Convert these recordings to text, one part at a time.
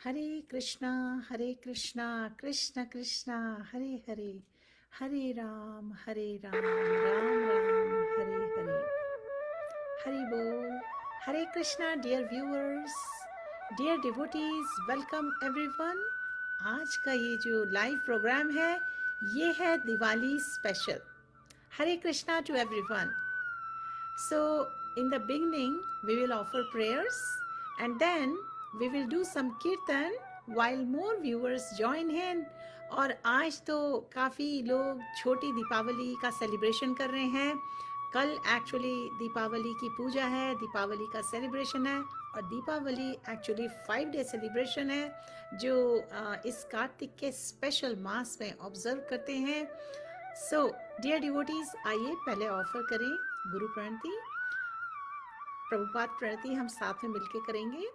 हरे कृष्णा कृष्ण कृष्ण हरे हरे, हरे राम राम राम हरे हरे। हरि बोल। Hare Krishna dear viewers, dear devotees, welcome everyone. आज का ये जो लाइव प्रोग्राम है ये है Diwali special. Hare Krishna to everyone. So, in the beginning, we will offer prayers and then we will do some kirtan while more viewers join in. और आज तो काफ़ी लोग छोटी दीपावली का सेलिब्रेशन कर रहे हैं। कल एक्चुअली दीपावली की पूजा है, दीपावली का सेलिब्रेशन है और दीपावली एक्चुअली 5 डे सेलिब्रेशन है जो इस कार्तिक के स्पेशल मास में ऑब्जर्व करते हैं। सो डियर डिवोटीज, आइए पहले ऑफर करें गुरु प्रणति, प्रभुपाद प्रणति हम साथ में मिलके करेंगे।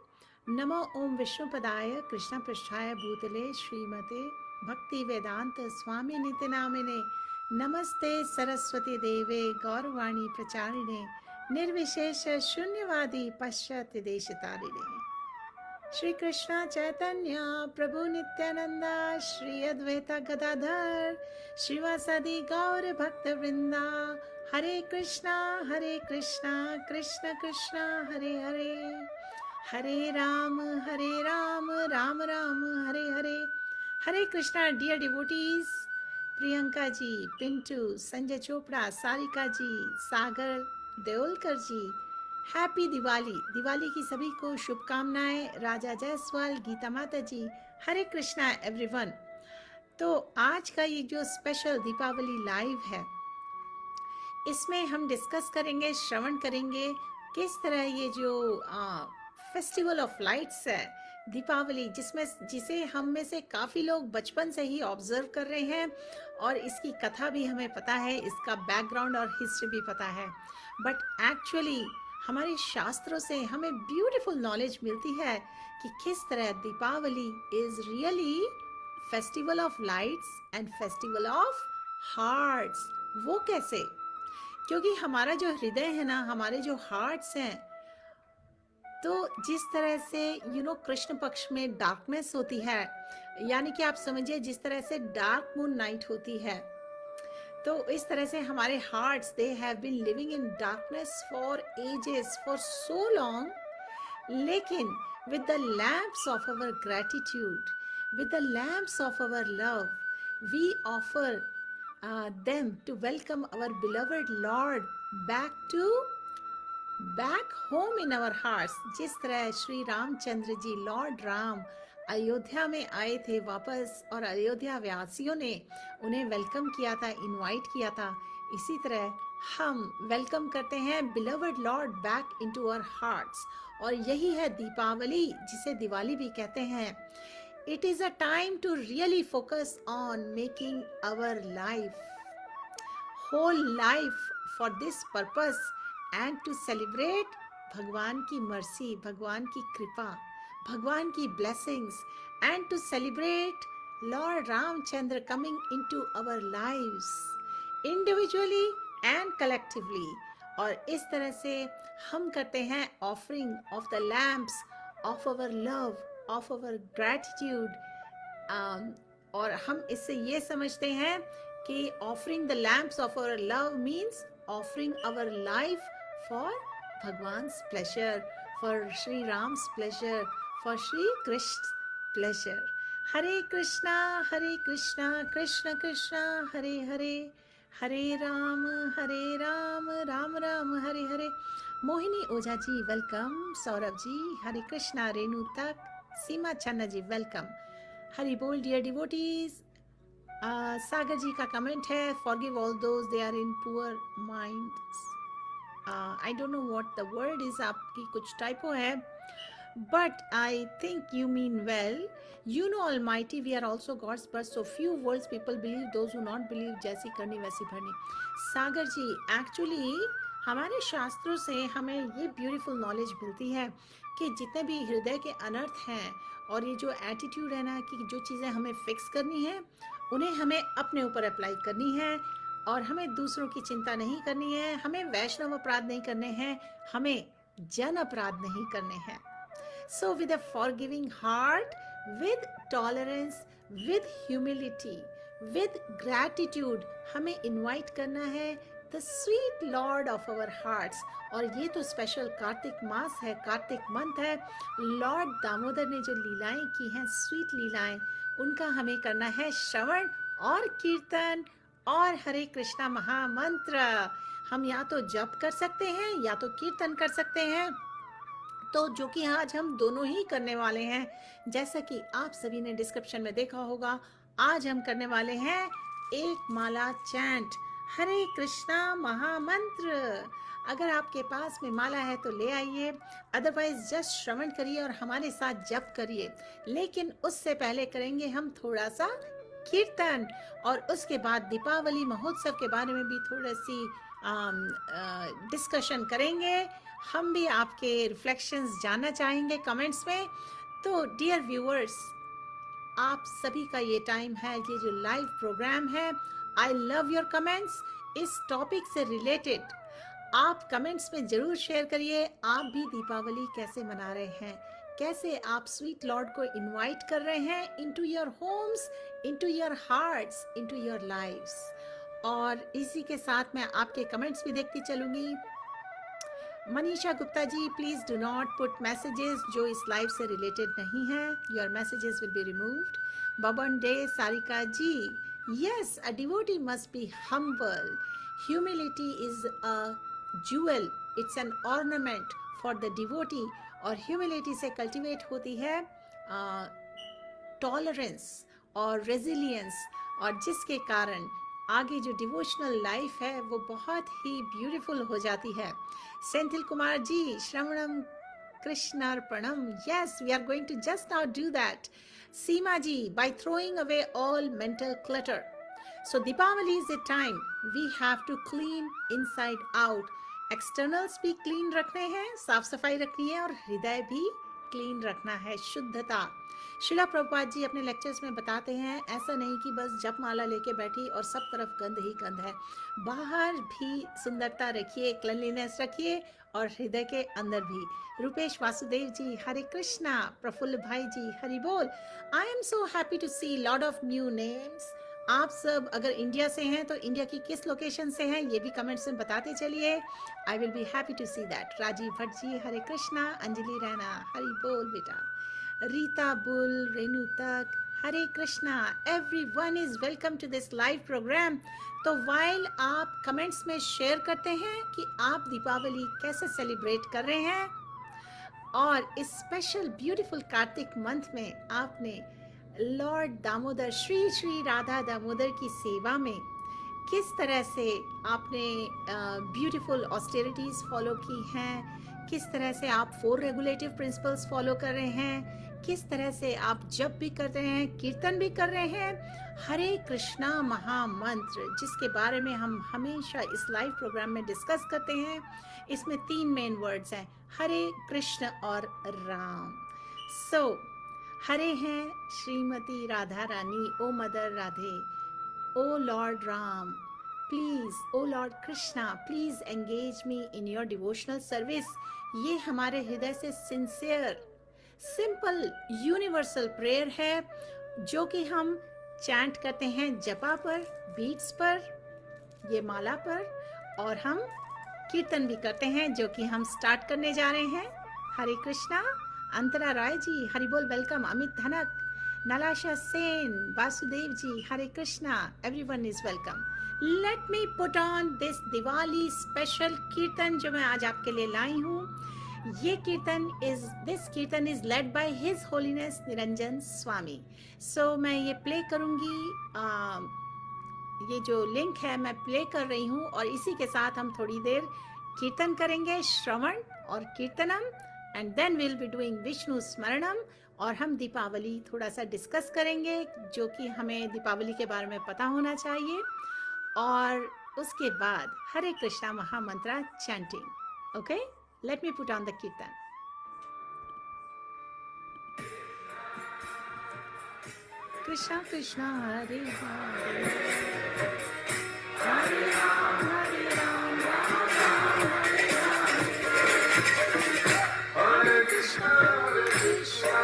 नमो ओम विष्णुपदाय कृष्ण पृष्ठाय भूतले श्रीमते भक्ति वेदांत स्वामी नित्य नामिने नमस्ते सरस्वती देवे गौरवाणी प्रचारिणे निर्विशेष शून्यवादी पश्चात देशतारिणे। श्री कृष्ण चैतन्य प्रभु नित्यानंदा श्री अद्वैता गदाधर श्रीवासादि गौर भक्त वृंदा। हरे कृष्णा कृष्ण कृष्ण हरे हरे, हरे राम राम राम हरे हरे। हरे कृष्णा डियर डिवोटीज, प्रियंका जी, पिंटू, संजय चोपड़ा, सारिका जी, सागर देओलकर जी, हैप्पी दिवाली। दिवाली की सभी को शुभकामनाएं। राजा जायसवाल, गीता माता जी, हरे कृष्णा एवरीवन। तो आज का ये जो स्पेशल दीपावली लाइव है इसमें हम डिस्कस करेंगे, श्रवण करेंगे किस तरह ये जो फेस्टिवल ऑफ लाइट्स है दीपावली, जिसे हम में से काफ़ी लोग बचपन से ही ऑब्जर्व कर रहे हैं और इसकी कथा भी हमें पता है, इसका बैकग्राउंड और हिस्ट्री भी पता है। बट एक्चुअली हमारे शास्त्रों से हमें ब्यूटीफुल नॉलेज मिलती है कि किस तरह Deepavali is really festival of lights and festival of hearts. वो कैसे? क्योंकि हमारा जो हृदय है ना, हमारे जो हार्ट्स हैं, तो जिस तरह से कृष्ण पक्ष में डार्कनेस होती है, यानी कि आप समझिए जिस तरह से डार्क मून नाइट होती है, तो इस तरह से हमारे hearts they have been living in darkness for ages, for so long. लेकिन with the lamps of our gratitude, with the lamps of our love, we offer them to welcome our beloved Lord back home in our hearts। जिस तरह Shri Ramchandra ji, Lord Ram Ayodhya में आए थे वापस और अयोध्या वासियों ने उन्हें वेलकम किया था, इनवाइट किया था, इसी तरह हम वेलकम करते हैं beloved Lord back into our hearts. और यही है दीपावली, जिसे दिवाली भी कहते हैं। It is a time to really focus on making our whole life for this purpose and to celebrate भगवान की मर्सी, भगवान की कृपा, भगवान की blessings, and to celebrate Lord Ramchandra coming into our lives individually and collectively। और इस तरह से हम करते हैं offering of the lamps of our love, of our gratitude। और हम इससे ये समझते हैं कि offering the lamps of our love means offering our life for Bhagwan's pleasure, for Shri Ram's pleasure, for Shri Krishna's pleasure। Hare Krishna Krishna Krishna Hare Hare, Hare Ram Ram Ram Hare Hare. Mohini Ojha ji welcome, Saurabh ji Hare Krishna, Renu Tak, Seema चन्ना जी welcome. Hari बोल dear devotees. सागर जी का कमेंट है, forgive all those they are in poor minds. I don't know what the word is, आपकी कुछ typo है, but I think you mean well। You know Almighty, we are also God's, but so few worlds people believe, those who not believe, जैसी करनी वैसी भरनी। सागर जी, actually हमारे शास्त्रों से हमें ये ब्यूटीफुल नॉलेज मिलती है कि जितने भी हृदय के अनर्थ हैं और ये जो एटीट्यूड है ना कि जो चीज़ें हमें फिक्स करनी है उन्हें हमें अपने ऊपर अप्लाई करनी है और हमें दूसरों की चिंता नहीं करनी है, हमें वैष्णव अपराध नहीं करने हैं, हमें जन अपराध नहीं करने हैं। So with a forgiving heart, with tolerance, with humility, with gratitude हमें invite करना है the sweet Lord of our hearts. और ये तो स्पेशल कार्तिक मास है, कार्तिक मंथ है. लॉर्ड दामोदर ने जो लीलाएं की हैं, स्वीट लीलाएं, उनका हमें करना है श्रवण और कीर्तन और हरे कृष्णा महामंत्र. हम या तो जप कर सकते हैं या तो कीर्तन कर सकते हैं, तो जो कि आज हम दोनों ही करने वाले हैं. जैसा कि आप सभी ने डिस्क्रिप्शन में देखा होगा, आज हम करने वाले हैं एक माला चैंट, हरे कृष्णा महामंत्र. अगर आपके पास में माला है तो ले आइए, अदरवाइज जस्ट श्रवण करिए और हमारे साथ जप करिए. लेकिन उससे पहले करेंगे हम थोड़ा सा कीर्तन, और उसके बाद दीपावली महोत्सव के बारे में भी थोड़ी सी डिस्कशन करेंगे. हम भी आपके रिफ्लेक्शंस जानना चाहेंगे कमेंट्स में. तो डियर व्यूअर्स, आप सभी का ये टाइम है, ये जो लाइव प्रोग्राम है, आई लव योर कमेंट्स. इस टॉपिक से रिलेटेड आप कमेंट्स में जरूर शेयर करिए. आप भी दीपावली कैसे मना रहे हैं, कैसे आप स्वीट लॉर्ड को इनवाइट कर रहे हैं into your homes, into your hearts, into your lives. और इसी के साथ मैं आपके कमेंट्स भी देखती चलूंगी. Manisha Gupta ji, please do not put messages जो इस लाइव से रिलेटेड नहीं है. Your messages will be removed. Baban De Sarika ji, yes, a devotee must be humble. Humility is a jewel, it's an ornament for the devotee. और humility से cultivate होती है tolerance और resilience, और जिसके कारण आगे जो डिवोशनल लाइफ है वो बहुत ही ब्यूटीफुल हो जाती है. Senthil Kumar ji, श्रवणम कृष्णार्पणम. Yes, we are going to just now do that. Seema ji, by throwing away all mental clutter. So Deepavali is the time we have to clean inside out. Externals भी clean रखने हैं, साफ सफाई रखनी है, और हृदय भी क्लीन रखना है, शुद्धता. शिला प्रभुपाद जी अपने लेक्चर्स में बताते हैं, ऐसा नहीं कि बस जप माला लेके बैठी और सब तरफ गंद ही गंद है. बाहर भी सुंदरता रखिए, क्लीनलीनेस रखिए, और हृदय के अंदर भी. रूपेश वासुदेव जी, हरे कृष्णा. प्रफुल्ल भाई जी, हरि बोल. I am so happy to see lot of new names. आप सब अगर इंडिया से हैं तो इंडिया की किस लोकेशन से हैं ये भी कमेंट्स में बताते चलिए. I will be happy to see that. Rajeev Bhatt ji, Hare Krishna. Anjali Raina, Hari बोल बेटा. Rita Bull, Renu Tak, Hare Krishna. Everyone is welcome to this live program. तो वाइल आप कमेंट्स में शेयर करते हैं कि आप दीपावली कैसे सेलिब्रेट कर रहे हैं, और इस स्पेशल ब्यूटीफुल कार्तिक मंथ में आपने लॉर्ड दामोदर, श्री श्री राधा दामोदर की सेवा में किस तरह से आपने ब्यूटीफुल ऑस्टेरिटीज फॉलो की हैं, किस तरह से आप 4 रेगुलेटिव प्रिंसिपल्स फॉलो कर रहे हैं, किस तरह से आप जप भी कर रहे हैं, कीर्तन भी कर रहे हैं, हरे कृष्णा महामंत्र, जिसके बारे में हम हमेशा इस लाइव प्रोग्राम में डिस्कस करते हैं. इसमें 3 मेन वर्ड्स हैं, हरे कृष्ण और राम. सो हरे हैं Shrimati Radha Rani, O mother Radhe, O Lord Ram, please, O Lord Krishna, please engage me in your devotional service. ये हमारे हृदय से सिंसियर, सिंपल, यूनिवर्सल प्रेयर है जो कि हम चैंट करते हैं जपा पर, बीट्स पर, ये माला पर, और हम कीर्तन भी करते हैं जो कि हम स्टार्ट करने जा रहे हैं. हरे कृष्णा. अंतरा राय जी, हरि बोल, welcome. Amit Dhanak, Nalasha Sen, Vasudev ji, Hare Krishna. Everyone is welcome. Let me put on this Diwali special kirtan जो मैं आज आपके लिए लाई हूँ. ये kirtan is led by his holiness Niranjan Swami. So मैं ये प्ले करूंगी, ये जो लिंक है मैं प्ले कर रही हूँ, और इसी के साथ हम थोड़ी देर कीर्तन करेंगे, श्रवण और कीर्तनम, and then will be doing Vishnu स्मरणम. और हम दीपावली थोड़ा सा डिस्कस करेंगे जो कि हमें दीपावली के बारे में पता होना चाहिए, और उसके बाद हरे कृष्णा महामंत्र chanting. Okay, let me put on the kirtan. Krishna Krishna Hare Hare, Hare Ram Hare Ram, Ram Ram Hare Hare, Hare Krishna Hare Krishna,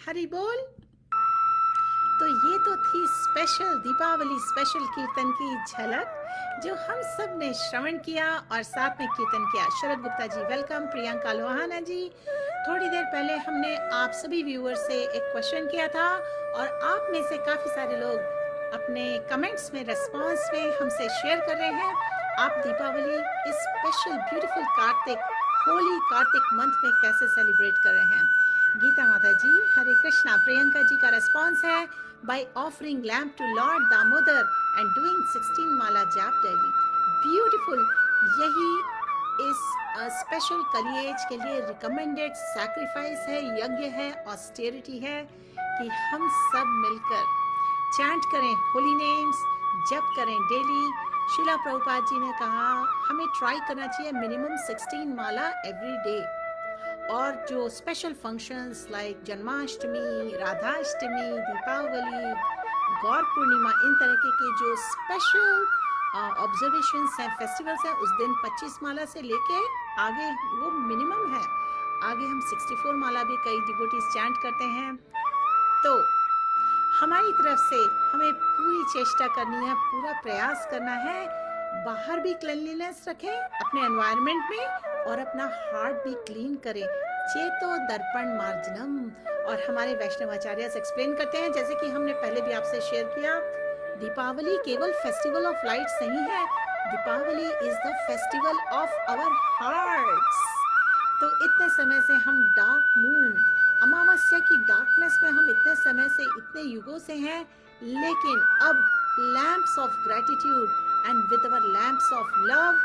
Hari बोल। तो ये तो थी स्पेशल दीपावली स्पेशल कीर्तन की झलक जो हम सब ने श्रवण किया और साथ में कीर्तन किया। शरद गुप्ता जी वेलकम, प्रियंका लोहाना जी। थोड़ी देर पहले हमने आप सभी व्यूअर्स से एक क्वेश्चन किया था और आप में से काफी सारे लोग अपने कमेंट्स में रिस्पांस में हमसे शेयर कर रहे हैं आप दीपावली इस special beautiful Kartik Holi Kartik month में कैसे सेलिब्रेट कर रहे हैं। गीता माता जी हरे कृष्णा। प्रियंका जी का रिस्पांस है by offering lamp to Lord Damodar and doing 16 माला जाप daily. Beautiful. यही इस स्पेशल कलिएज के लिए रिकमेंडेड सैक्रिफाइस है, यज्ञ है, ऑस्टेरिटी है कि हम सब मिलकर चैंट करें होली नेम्स, जप करें डेली। शिला प्रभुपाद जी ने कहा हमें ट्राई करना चाहिए मिनिमम 16 माला एवरी डे। और जो special functions like Janmashtami, Radhashtami, Deepavali, Gaur Purnima, इन तरह के जो स्पेशल ऑब्जर्वेशंस हैं, फेस्टिवल्स हैं, उस दिन 25 माला से लेके आगे वो मिनिमम है। आगे हम 64 माला भी कई डिवोटीज चैंट करते हैं। तो हमारी तरफ से हमें पूरी चेष्टा करनी है, पूरा प्रयास करना है। बाहर भी क्लीनलीनेस रखें अपने एनवायरनमेंट में और अपना हार्ट भी क्लीन करें। चेतो दर्पण मार्जनम। और हमारे वैष्णवाचार्य एक्सप्लेन करते हैं, जैसे कि हमने पहले भी आपसे शेयर किया, दीपावली केवल फेस्टिवल ऑफ लाइट्स नहीं है, Deepavali is the festival of our hearts. तो इतने समय से हम डार्क मून, अमावस्या की डार्कनेस में हम इतने समय से, इतने युगों से हैं, लेकिन अब lamps of gratitude and with our lamps of love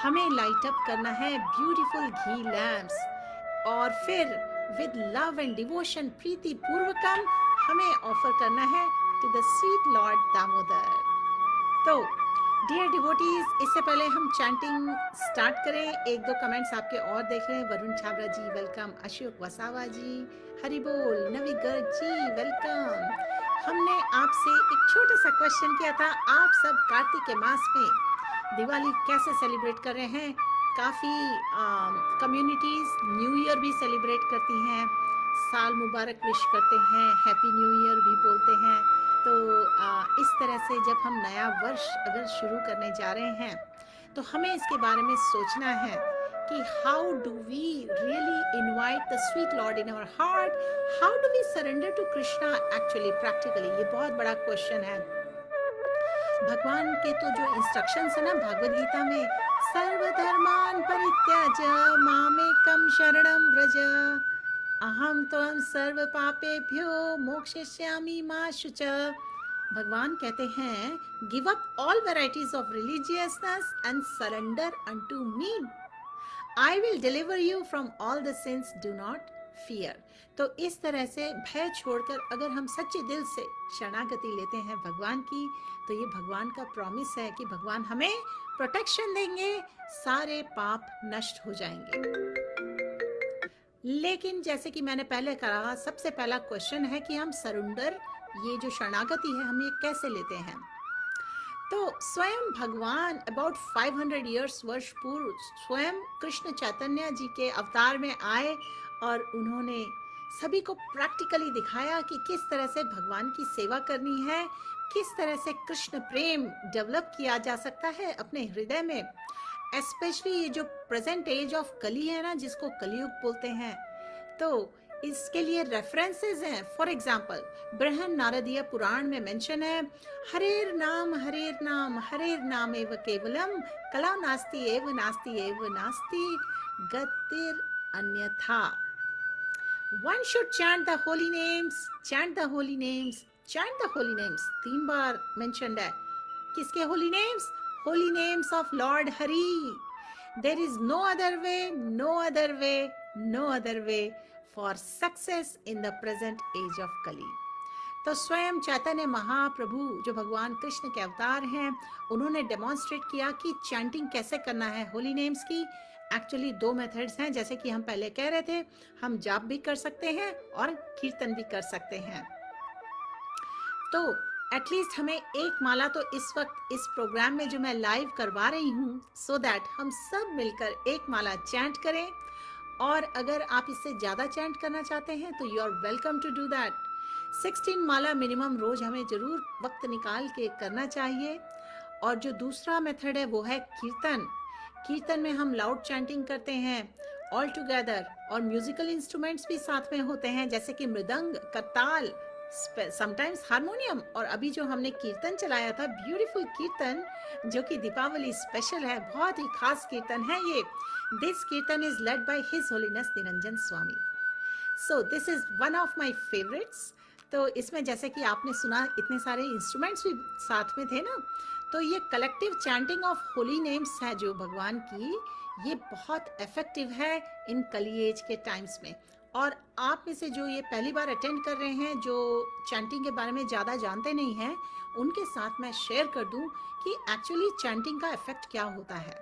हमें लाइट अप करना है ब्यूटीफुल घी लैम्प्स। और फिर विद लव एंड डिवोशन प्रीति पूर्वकम हमें ऑफर करना है to the sweet Lord Damodar. तो डियर डिवोटीज, इससे पहले हम चैंटिंग स्टार्ट करें, एक दो कमेंट्स आपके और देख रहे हैं। वरुण छाबरा जी वेलकम, अशोक वसावा जी हरि बोल, नवी गर्ग जी वेलकम। हमने आपसे एक छोटा सा क्वेश्चन किया था, आप सब कार्तिक के मास में दिवाली कैसे सेलिब्रेट कर रहे हैं। काफ़ी कम्युनिटीज़ न्यू ईयर भी सेलिब्रेट करती हैं, साल मुबारक विश करते हैं, हैप्पी न्यू ईयर भी बोलते हैं। तो इस तरह से जब हम नया वर्ष अगर शुरू करने जा रहे हैं तो हमें इसके बारे में सोचना है कि how do we really invite the sweet Lord in our heart, how do we surrender to Krishna actually practically. ये बहुत बड़ा क्वेश्चन है। भगवान के तो जो इंस्ट्रक्शंस है ना भागवत गीता में, सर्वधर्मान परित्याज्य मामेकं शरणं व्रज अहम त्वं सर्व पापेभ्यो मोक्षयिष्यामि मा शुचः। भगवान कहते हैं give up all varieties of religiousness and surrender unto me, I will deliver you from all the sins, do not fear. तो इस तरह से भय छोड़कर अगर हम सच्चे दिल से शरणागति लेते हैं भगवान की, तो ये भगवान का प्रॉमिस है कि भगवान हमें प्रोटेक्शन देंगे, सारे पाप नष्ट हो जाएंगे। लेकिन जैसे कि मैंने पहले कहा, सबसे पहला क्वेश्चन है कि हम सरेंडर, ये जो शरणागति है, हम ये कैसे लेते हैं। तो स्वयं भगवान अबाउट 500 इयर्स वर्ष पूर्व स्वयं कृष्ण चैतन्य जी के अवतार में आए और उन्होंने सभी को प्रैक्टिकली दिखाया कि किस तरह से भगवान की सेवा करनी है, किस तरह से कृष्ण प्रेम डेवलप किया जा सकता है अपने हृदय में। एस्पेशली ये जो प्रेजेंट एज ऑफ कली है ना, जिसको कलयुग बोलते हैं, तो इसके लिए रेफरेंसेस हैं। फॉर एग्जाम्पल बृहन नारदीय पुराण में मेंशन है, हरेर नाम हरेर नाम एव केवलम कला नास्ति एव नास्ति गतिर अन्यथा। One should chant the holy names, chant the holy names, chant the holy names। 3 bar mentioned है। किसके holy names? Holy names of Lord Hari। There is no other way, no other way, no other way for success in the present age of Kali। तो स्वयं चैतन्य महाप्रभु जो भगवान कृष्ण के अवतार हैं, उन्होंने डेमोन्स्ट्रेट किया कि चैंटिंग कैसे करना है होली नेम्स की। एक्चुअली 2 मेथड्स हैं, जैसे कि हम पहले कह रहे थे, हम जाप भी कर सकते हैं और कीर्तन भी कर सकते हैं। तो एटलीस्ट हमें एक माला तो इस वक्त इस प्रोग्राम में जो मैं लाइव करवा रही हूँ, सो दैट हम सब मिलकर एक माला चैंट करें और अगर आप इससे ज़्यादा चैंट करना चाहते हैं तो you are welcome to do that. 16 माला मिनिमम रोज हमें जरूर वक्त निकाल के करना चाहिए। और जो दूसरा मेथड है वो है कीर्तन। कीर्तन में हम लाउड चैंटिंग करते हैं ऑल टुगेदर, और म्यूजिकल इंस्ट्रूमेंट्स भी साथ में होते हैं जैसे कि मृदंग, करताल, समटाइम्स हारमोनियम। और अभी जो हमने कीर्तन चलाया था, ब्यूटीफुल कीर्तन जो कि दीपावली स्पेशल है, बहुत ही खास कीर्तन है ये। दिस कीर्तन is led by his holiness Niranjan Swami. So this is one of my favourites. तो इसमें जैसे कि आपने सुना, इतने सारे इंस्ट्रूमेंट्स भी साथ में थे ना, तो ये collective chanting of Holi names है जो भगवान की, ये बहुत इफेक्टिव है इन कलिएज के टाइम्स में। और आप में से जो ये पहली बार अटेंड कर रहे हैं, जो चैंटिंग के बारे में ज़्यादा जानते नहीं हैं, उनके साथ मैं शेयर कर दूं कि एक्चुअली चैंटिंग का इफेक्ट क्या होता है।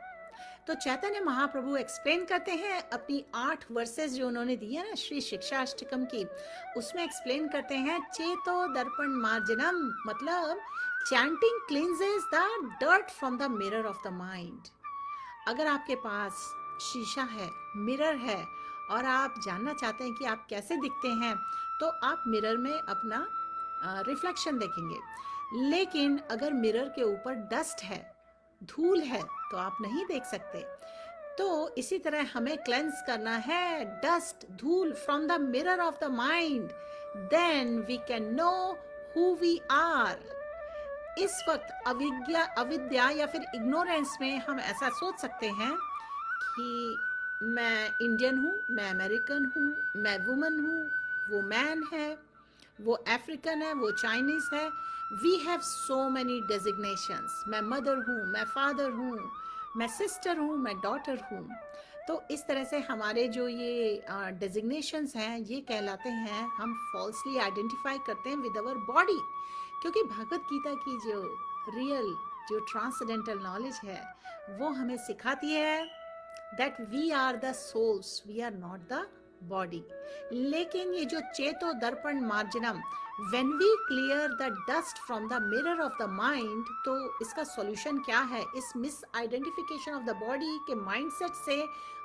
तो चैतन्य महाप्रभु एक्सप्लेन करते हैं अपनी 8 वर्सेस जो उन्होंने दी है ना श्री शिक्षा अष्टकम की, उसमें एक्सप्लेन करते हैं चेतो दर्पण मार्जनम, मतलब chanting cleanses the dirt from the mirror of the mind. अगर आपके पास शीशा है, मिरर है, और आप जानना चाहते हैं कि आप कैसे दिखते हैं, तो आप मिरर में अपना रिफ्लेक्शन देखेंगे। लेकिन अगर मिरर के ऊपर डस्ट है, धूल है, तो आप नहीं देख सकते। तो इसी तरह हमें क्लेंस करना है डस्ट, धूल from the mirror of the mind, then we can know who we are. इस वक्त अविद्या या फिर इग्नोरेंस में हम ऐसा सोच सकते हैं कि मैं इंडियन हूँ, मैं अमेरिकन हूँ, मैं वुमन हूँ, वो मैन है, वो अफ्रीकन है, वो चाइनीज है। We have so many designations. मैं मदर हूँ, मैं फादर हूँ, मैं सिस्टर हूँ, मैं डॉटर हूँ। तो इस तरह से हमारे जो ये डेजिग्नेशंस हैं, ये कहलाते हैं, हम फॉल्सली आइडेंटिफाई करते हैं विद अवर बॉडी। क्योंकि भगवत गीता की जो रियल, जो ट्रांसडेंटल नॉलेज है, वो हमें सिखाती है that we are the souls, we are not the body. लेकिन ये जो चेतो दर्पण मार्जनम, when we clear the dust from the mirror of the mind, तो इसका सॉल्यूशन क्या है? इस misidentification of the body के माइंडसेट से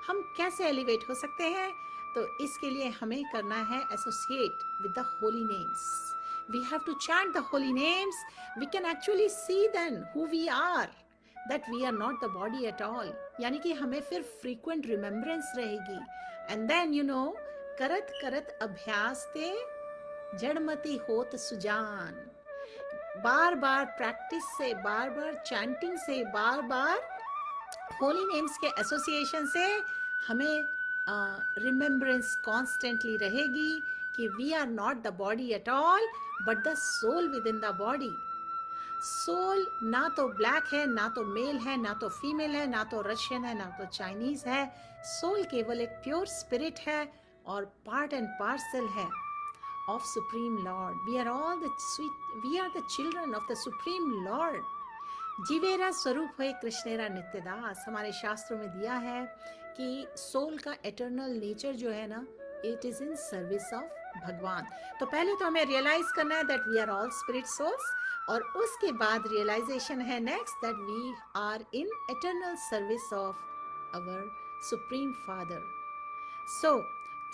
हम कैसे एलिवेट हो सकते हैं? तो इसके लिए हमें करना है associate with the holy names. We have to chant the holy names. We can actually see then who we are, that we are not the body at all. यानी कि हमें फिर frequent remembrance रहेगी। And then करत करत अभ्यास ते जड़मति होत सुजान। बार बार प्रैक्टिस से, बार बार चैंटिंग से, बार बार होली नेम्स के एसोसिएशन से हमें रिमेम्बरेंस कॉन्स्टेंटली रहेगी कि we are not the body at all, but the soul within the body. Soul ना तो ब्लैक है, ना तो मेल है, ना तो फीमेल है, ना तो रशियन है, ना तो चाइनीज है। सोल केवल एक प्योर स्पिरिट है और पार्ट एंड पार्सल है of supreme Lord. We are all the sweet, we are the children of the supreme Lord. जीवेरा स्वरूप है कृष्णेरा नित्यदास। हमारे शास्त्रों में दिया है कि सोल का एटर्नल नेचर जो है ना, it is in service of Bhagwan. तो पहले तो हमें रियलाइज करना है that we are all spirit souls, और उसके बाद रियलाइजेशन है next that we are in eternal service of our supreme father. So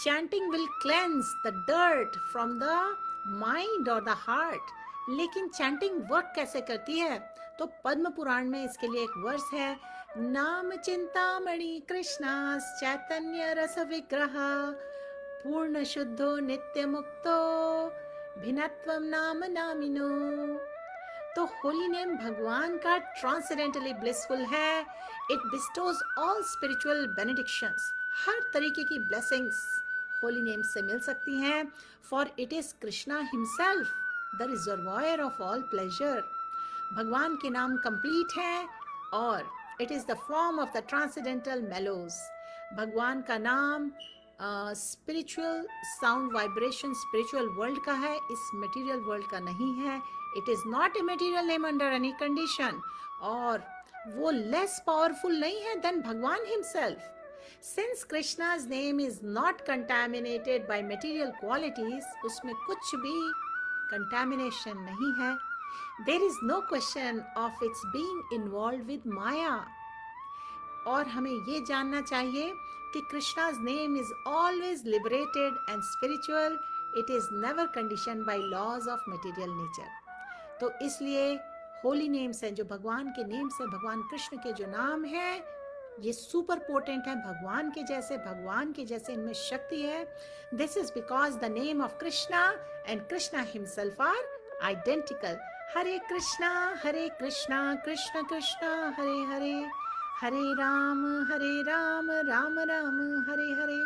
chanting will cleanse the dirt from the mind और द हार्ट। लेकिन चैंटिंग वर्क कैसे करती है? तो पद्म पुराण में इसके लिए एक वर्स है, नाम चिंतामणि कृष्णास चैतन्य रस विग्रह पूर्ण शुद्धो नित्य मुक्तो भिन्नत्वम नाम नामिनो। तो होली नेम भगवान का ट्रांसेंडेंटली ब्लिसफुल है। It bestows all spiritual benedictions. हर तरीके की ब्लेसिंग्स होली नेम से मिल सकती हैं, for it is Krishna himself the reservoir of all pleasure. भगवान के नाम कंप्लीट है और it is the form of the transcendental mellows. भगवान का नाम spiritual sound vibration spiritual world का है, इस मटेरियल वर्ल्ड का नहीं है। It is not a material name under any condition, और वो लेस पावरफुल नहीं है देन भगवान himself. Since Krishna's name is not contaminated by material qualities, उसमें कुछ भी कंटामिनेशन नहीं है। There is no question of its being involve with maya. और हमें ये जानना चाहिए कि कृष्णा's name is always liberated and spiritual. It is never conditioned by laws of material nature. तो इसलिए होली नेम्स हैं, जो भगवान के नेम्स हैं, भगवान कृष्ण के जो नाम हैं, ये सुपर पोटेंट है, भगवान के जैसे इनमें शक्ति है. This is because the name of Krishna and Krishna himself are identical. Hare Krishna Krishna Krishna Hare Hare, Hare Ram Ram Ram Hare Hare.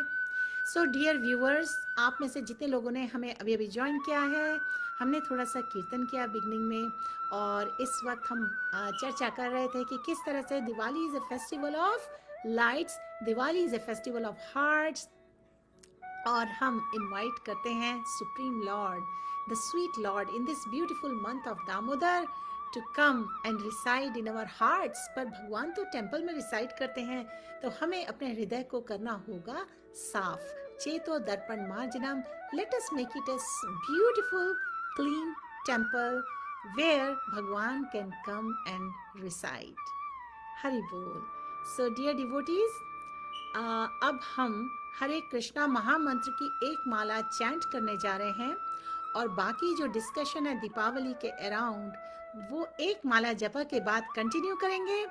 So dear viewers, आप में से जितने लोगों ने हमें अभी अभी ज्वाइन किया है, हमने थोड़ा सा कीर्तन किया बिगनिंग में, और इस वक्त हम चर्चा कर रहे थे कि किस तरह से Diwali is a festival of lights, Diwali is a festival of hearts, और हम इनवाइट करते हैं supreme Lord, the sweet Lord, in this beautiful month of Damodar to come and reside in our hearts. पर भगवान तो टेम्पल में रिसाइड करते हैं, तो हमें अपने हृदय को करना होगा साफ. चेतो दर्पण मार्जनम, let us make it a beautiful clean temple where Bhagwan can come and reside. Hari Bol. So dear devotees, अब हम हरे कृष्णा महामंत्र की एक माला चैंट करने जा रहे हैं, और बाकी जो डिस्कशन है दीपावली के अराउंड वो एक माला जपा के बाद कंटिन्यू करेंगे.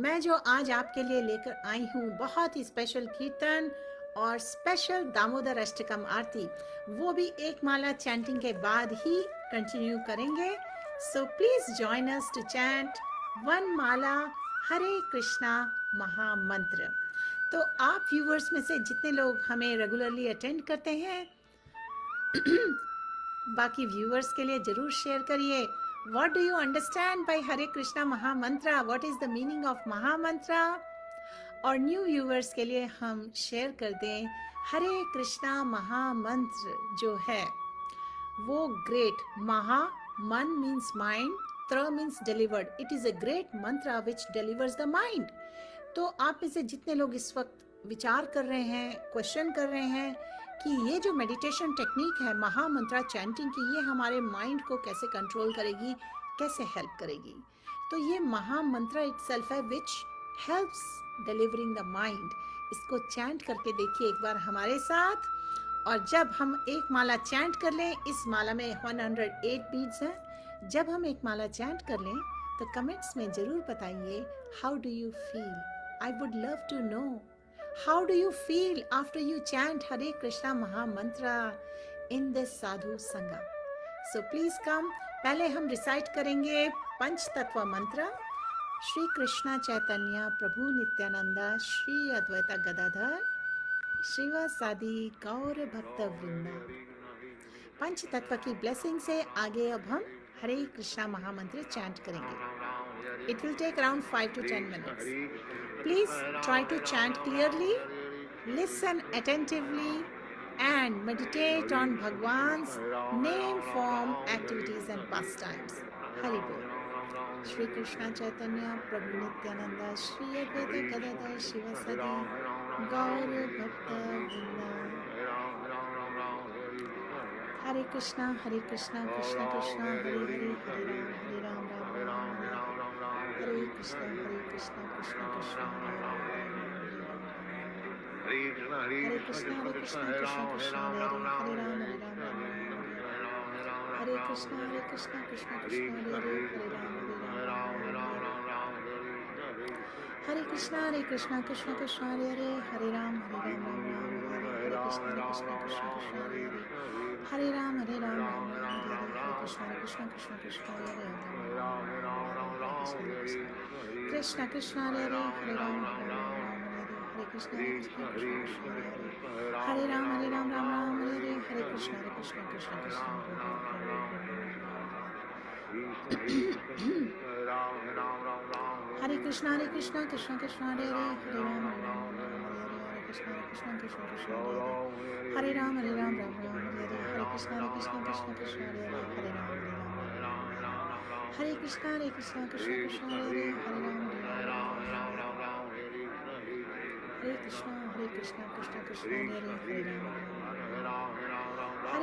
मैं जो आज आपके लिए लेकर आई हूँ बहुत ही स्पेशल कीर्तन और स्पेशल दामोदर अष्टकम आरती, वो भी एक माला चैंटिंग के बाद ही कंटिन्यू करेंगे. So please join us to chant one mala Hare Krishna mahamantra. तो आप व्यूअर्स में से जितने लोग हमें रेगुलरली अटेंड करते हैं, बाकी व्यूअर्स के लिए जरूर शेयर करिए. What do you understand by Hare Krishna Mahamantra? What is the meaning of Mahamantra? और न्यू व्यूअर्स के लिए हम शेयर कर दें हरे कृष्णा महामंत्र जो है वो ग्रेट. महा, मन मीन्स माइंड, त्र means delivered. It is a great मंत्र विच डिलीवर्स द माइंड. तो आप में से जितने लोग इस वक्त विचार कर रहे हैं, क्वेश्चन कर रहे हैं कि ये जो मेडिटेशन टेक्निक है महामंत्रा चैंटिंग की, ये हमारे माइंड को कैसे कंट्रोल करेगी, कैसे हेल्प करेगी, तो ये महामंत्रा इटसेल्फ है which helps delivering the mind. इसको चैंट करके देखिए एक बार हमारे साथ. और जब हम एक माला चैंट कर लें, इस माला में 108 बीट्स हैं, जब हम एक माला चैंट कर लें तो कमेंट्स में जरूर बताइए how do you feel. I would love to know how do you feel after you chant Hare Krishna Mahamantra in this sadhu sangha. So please come. पहले हम रिसाइट करेंगे पंच तत्व मंत्र. श्री कृष्णा चैतन्य प्रभु नित्यानंदा श्री अद्वैता गदाधर श्रीवासादि गौर भक्त वृंदा. पंच तत्व की ब्लेसिंग से आगे अब हम हरे कृष्णा महामंत्र चैंट करेंगे. It will take around 5 to 10 minutes. Please try to chant clearly, listen attentively, and meditate on Bhagwan's name, form, activities and pastimes. Hari Bol. Shri Krishna Chaitanya Prabhu Nityananda Shri Advaita Gadadhar Shivasadi Gaur Bhakta Vrinda. Hare Krishna Krishna Krishna Hare Hare, Hare Ram Ram Ram Hare Krishna Krishna Krishna Hare Hare Krishna Krishna Krishna Hare Ram Hare Krishna Krishna Krishna Hare Krishna Krishna Krishna Hare Hare Ram Hare Krishna Krishna Krishna Hare Ram Hare Krishna Krishna Hare Krishna Krishna Hare Hare Ram Hare Krishna Hare Ram Ram Ram Hare Krishna Krishna Hare Krishna Krishna Krishna Hare Hare Ram Krishna Hare Ram Ram Hare Krishna Krishna Hare Krishna Krishna Hare Hare Ram Hare Krishna Krishna Krishna Hare Hare Ram Hare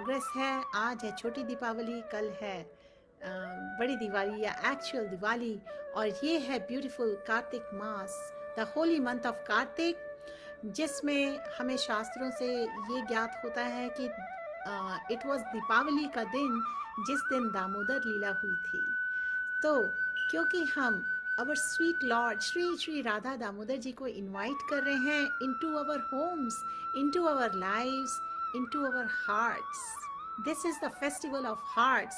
progress है। आज है छोटी दीपावली, कल है बड़ी दिवाली या actual Diwali, और ये है beautiful Kartik mass, the Holi month of Kartik, जिसमें हमें शास्त्रों से ये ज्ञात होता है कि इट वाज दीपावली का दिन जिस दिन दामोदर लीला हुई थी। तो क्योंकि हम our sweet Lord Shri Shri Radha Damodar ji को इनवाइट कर रहे हैं into our homes, into our lives, into our hearts. This is the festival of hearts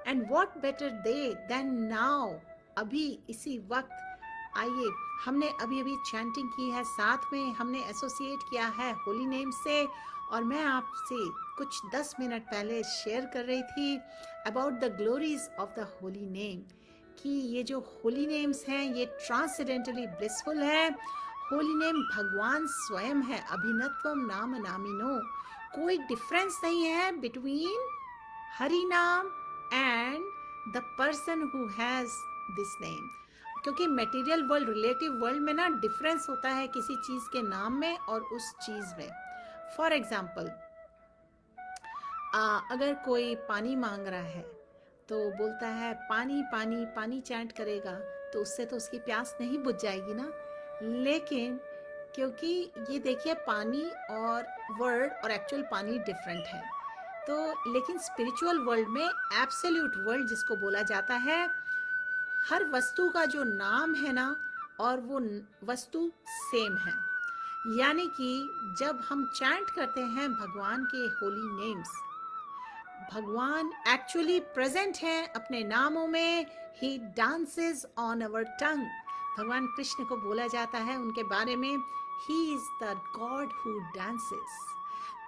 and what better day than now. अभी इसी वक्त आइए, हमने अभी अभी चैंटिंग की है, साथ में हमने एसोसिएट किया है होली नेम से. और मैं आपसे कुछ 10 मिनट पहले शेयर कर रही थी about the glories of the holy name, कि ये जो होली नेम्स हैं ये ट्रांसेंडेंटली ब्लिसफुल है. होली नेम भगवान स्वयं है. अभिनत्वम नाम नामिनो. कोई डिफरेंस नहीं है बिटवीन हरि नाम and the person who has this name. क्योंकि मटेरियल वर्ल्ड, रिलेटिव वर्ल्ड में ना डिफरेंस होता है किसी चीज के नाम में और उस चीज में. फॉर एग्जाम्पल, अगर कोई पानी मांग रहा है तो बोलता है पानी पानी पानी चैंट करेगा, तो उससे तो उसकी प्यास नहीं बुझ जाएगी ना. लेकिन क्योंकि ये देखिए पानी और वर्ड और एक्चुअल पानी डिफरेंट है. तो लेकिन स्पिरिचुअल वर्ल्ड में एब्सोल्यूट वर्ल्ड जिसको बोला जाता है, हर वस्तु का जो नाम है ना और वो वस्तु सेम है. यानी कि जब हम चैंट करते हैं भगवान के होली नेम्स, भगवान एक्चुअली प्रेजेंट हैं अपने नामों में. ही डांसेस ऑन अवर टंग. भगवान कृष्ण को बोला जाता है उनके बारे में, he is the God who dances.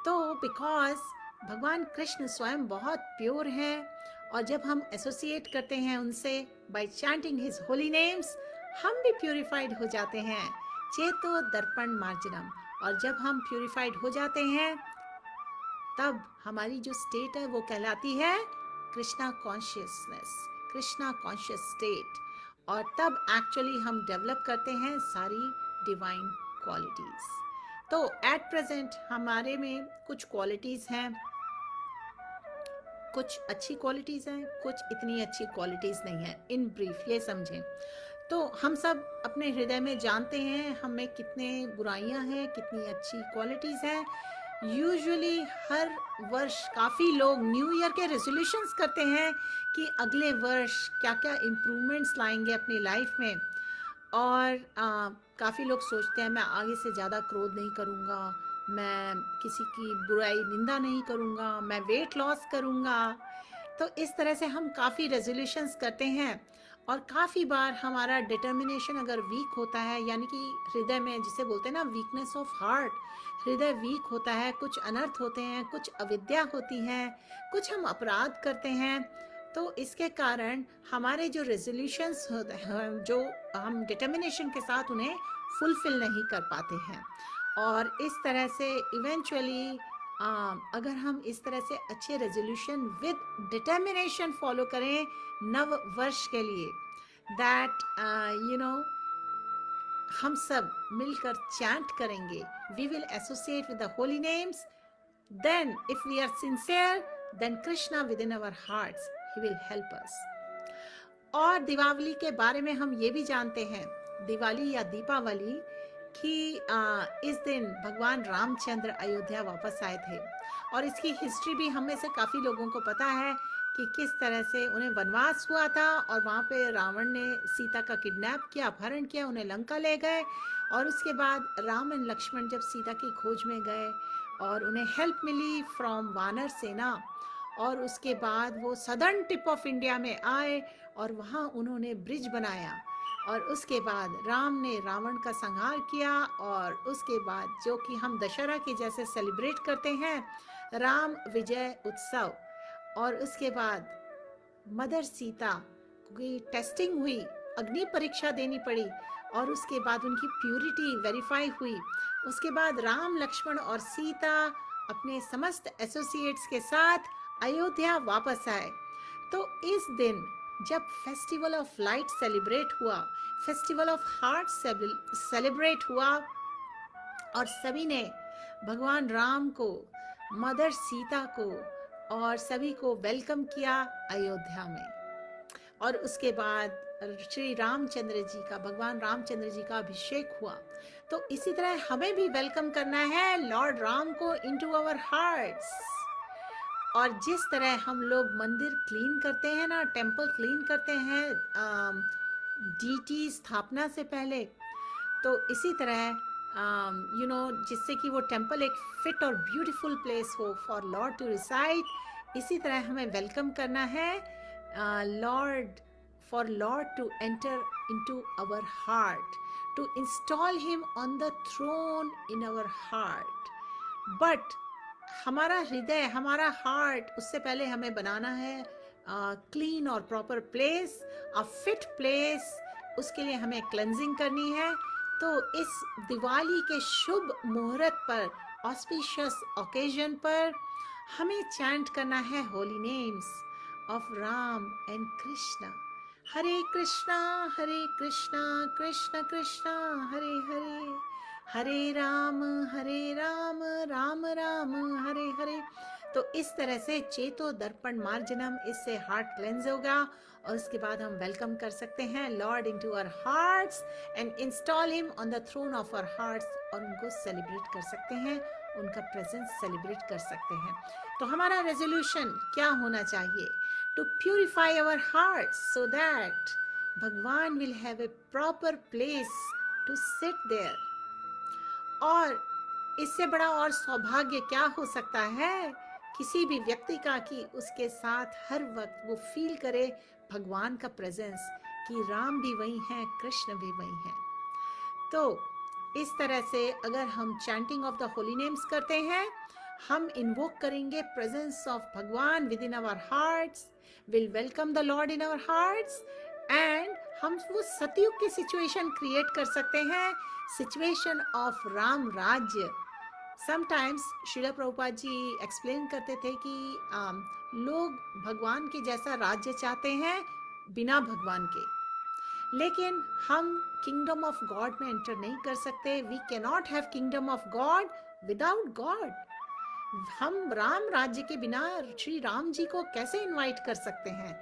तो बिकॉज भगवान कृष्ण स्वयं बहुत प्योर हैं, और जब हम एसोसिएट करते हैं उनसे bye chanting his Holi names, हम भी प्यूरिफाइड हो जाते हैं. चेतो दर्पण मार्जनम. और जब हम प्यूरिफाइड हो जाते हैं तब हमारी जो स्टेट है वो कहलाती है Krishna consciousness, Krishna conscious state. और तब एक्चुअली हम डेवलप करते हैं सारी डिवाइन क्वालिटीज. तो एट प्रेजेंट हमारे में कुछ क्वालिटीज हैं, कुछ अच्छी क्वालिटीज हैं, कुछ इतनी अच्छी क्वालिटीज नहीं है. इन ब्रीफ ये समझें. तो हम सब अपने हृदय में जानते हैं हमें कितने बुराइयां हैं, कितनी अच्छी क्वालिटीज हैं. यूजुअली हर वर्ष काफ़ी लोग न्यू ईयर के रेजोल्यूशंस करते हैं कि अगले वर्ष क्या क्या इम्प्रूवमेंट्स लाएंगे अपनी लाइफ में. और काफ़ी लोग सोचते हैं मैं आगे से ज़्यादा क्रोध नहीं करूँगा, मैं किसी की बुराई निंदा नहीं करूँगा, मैं वेट लॉस करूँगा. तो इस तरह से हम काफ़ी रेजोल्यूशंस करते हैं. और काफ़ी बार हमारा डिटर्मिनेशन अगर वीक होता है, यानी कि हृदय में जिसे बोलते हैं ना वीकनेस ऑफ हार्ट, हृदय वीक होता है, कुछ अनर्थ होते हैं, कुछ अविद्या होती है, कुछ हम अपराध करते हैं. तो इसके कारण हमारे जो रेजोल्यूशंस होते हैं, जो हम डिटर्मिनेशन के साथ उन्हें फुलफिल नहीं कर पाते हैं. और इस तरह से इवेंचुअली अगर हम इस तरह से अच्छे रेजोल्यूशन विद डिटर्मिनेशन फॉलो करें नव वर्ष के लिए, दैट यू नो हम सब मिलकर चैंट करेंगे, we will associate with the holy names. Then if we are sincere, then Krishna within our hearts, he will help us. और दिवाली के बारे में हम ये भी जानते हैं, दिवाली या दीपावली, कि इस दिन भगवान रामचंद्र अयोध्या वापस आए थे. और इसकी हिस्ट्री भी हम में से काफ़ी लोगों को पता है कि किस तरह से उन्हें वनवास हुआ था और वहाँ पे रावण ने सीता का किडनैप किया, अपहरण किया, उन्हें लंका ले गए. और उसके बाद राम एंड लक्ष्मण जब सीता की खोज में गए और उन्हें हेल्प मिली फ्रॉम वानर सेना, और उसके बाद वो सदर्न टिप ऑफ इंडिया में आए और वहाँ उन्होंने ब्रिज बनाया. और उसके बाद राम ने रावण का संहार किया. और उसके बाद जो कि हम दशहरा के जैसे सेलिब्रेट करते हैं, राम विजय उत्सव. और उसके बाद मदर सीता की टेस्टिंग हुई, अग्नि परीक्षा देनी पड़ी, और उसके बाद उनकी प्यूरिटी वेरीफाई हुई. उसके बाद राम, लक्ष्मण और सीता अपने समस्त एसोसिएट्स के साथ अयोध्या वापस आए. तो इस दिन जब फेस्टिवल ऑफ लाइट सेलिब्रेट हुआ, फेस्टिवल ऑफ हार्ट सेलिब्रेट हुआ, और सभी ने भगवान राम को, मदर सीता को और सभी को वेलकम किया अयोध्या में. और उसके बाद श्री रामचंद्र जी का, भगवान रामचंद्र जी का अभिषेक हुआ. तो इसी तरह हमें भी वेलकम करना है लॉर्ड राम को इनटू आवर हार्ट्स. और जिस तरह हम लोग मंदिर क्लीन करते हैं ना, टेम्पल क्लीन करते हैं डीटी स्थापना से पहले, तो इसी तरह जिससे कि वो टेम्पल एक फिट और ब्यूटीफुल प्लेस हो फॉर लॉर्ड टू रिसाइड, इसी तरह हमें वेलकम करना है Lord, for Lord to enter into our heart, to install him on the throne in our heart. But हमारा हृदय, हमारा हार्ट, उससे पहले हमें बनाना है क्लीन और प्रॉपर प्लेस, अ फिट प्लेस. उसके लिए हमें क्लेंजिंग करनी है. तो इस दिवाली के शुभ मुहूर्त पर, ऑस्पिशियस ओकेजन पर, हमें चैंट करना है holy names of Ram and Krishna. Hare Krishna Krishna Krishna Hare Hare, Hare Ram Ram Ram Hare Hare. तो इस तरह से चेतो दर्पण मार्जनम, इससे हार्ट क्लेंज होगा. और उसके बाद हम वेलकम कर सकते हैं Lord into our hearts and install him on the throne of our hearts, और उनको सेलिब्रेट कर सकते हैं, उनका प्रेजेंस सेलिब्रेट कर सकते हैं. तो हमारा रेजोल्यूशन क्या होना चाहिए? To purify our hearts so that Bhagwan will have a proper place to sit there. और इससे बड़ा और सौभाग्य क्या हो सकता है किसी भी व्यक्ति का, कि उसके साथ हर वक्त वो फील करे भगवान का प्रेजेंस, कि राम भी वही हैं, कृष्ण भी वही हैं. तो इस तरह से अगर हम chanting of the holy names करते हैं, हम इन्वोक करेंगे presence of Bhagwan within our hearts, will welcome the lord in our hearts, and हम वो सतयुग की सिचुएशन क्रिएट कर सकते हैं, सिचुएशन ऑफ राम राज्य. समटाइम्स श्रील प्रभुपाद जी एक्सप्लेन करते थे कि लोग भगवान के जैसा राज्य चाहते हैं बिना भगवान के, लेकिन हम किंगडम ऑफ गॉड में एंटर नहीं कर सकते. We can not have kingdom of God without God. हम राम राज्य के बिना श्री राम जी को कैसे इनवाइट कर सकते हैं?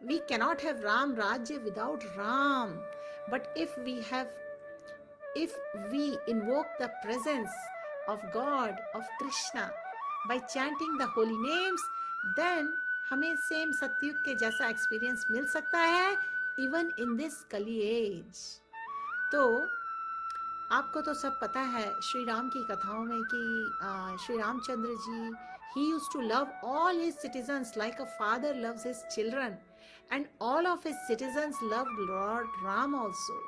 वी कैनॉट हैव राम राज्य without Ram. But if we invoke the presence of God, of Krishna, by chanting the holy names, then हमें सेम सतयुग के जैसा एक्सपीरियंस मिल सकता है इवन इन दिस कली एज. तो आपको तो सब पता है श्री राम की कथाओं में कि Shri Ramchandra ji, he used to love all his citizens like a father loves his children, and all of his citizens loved Lord Ram also.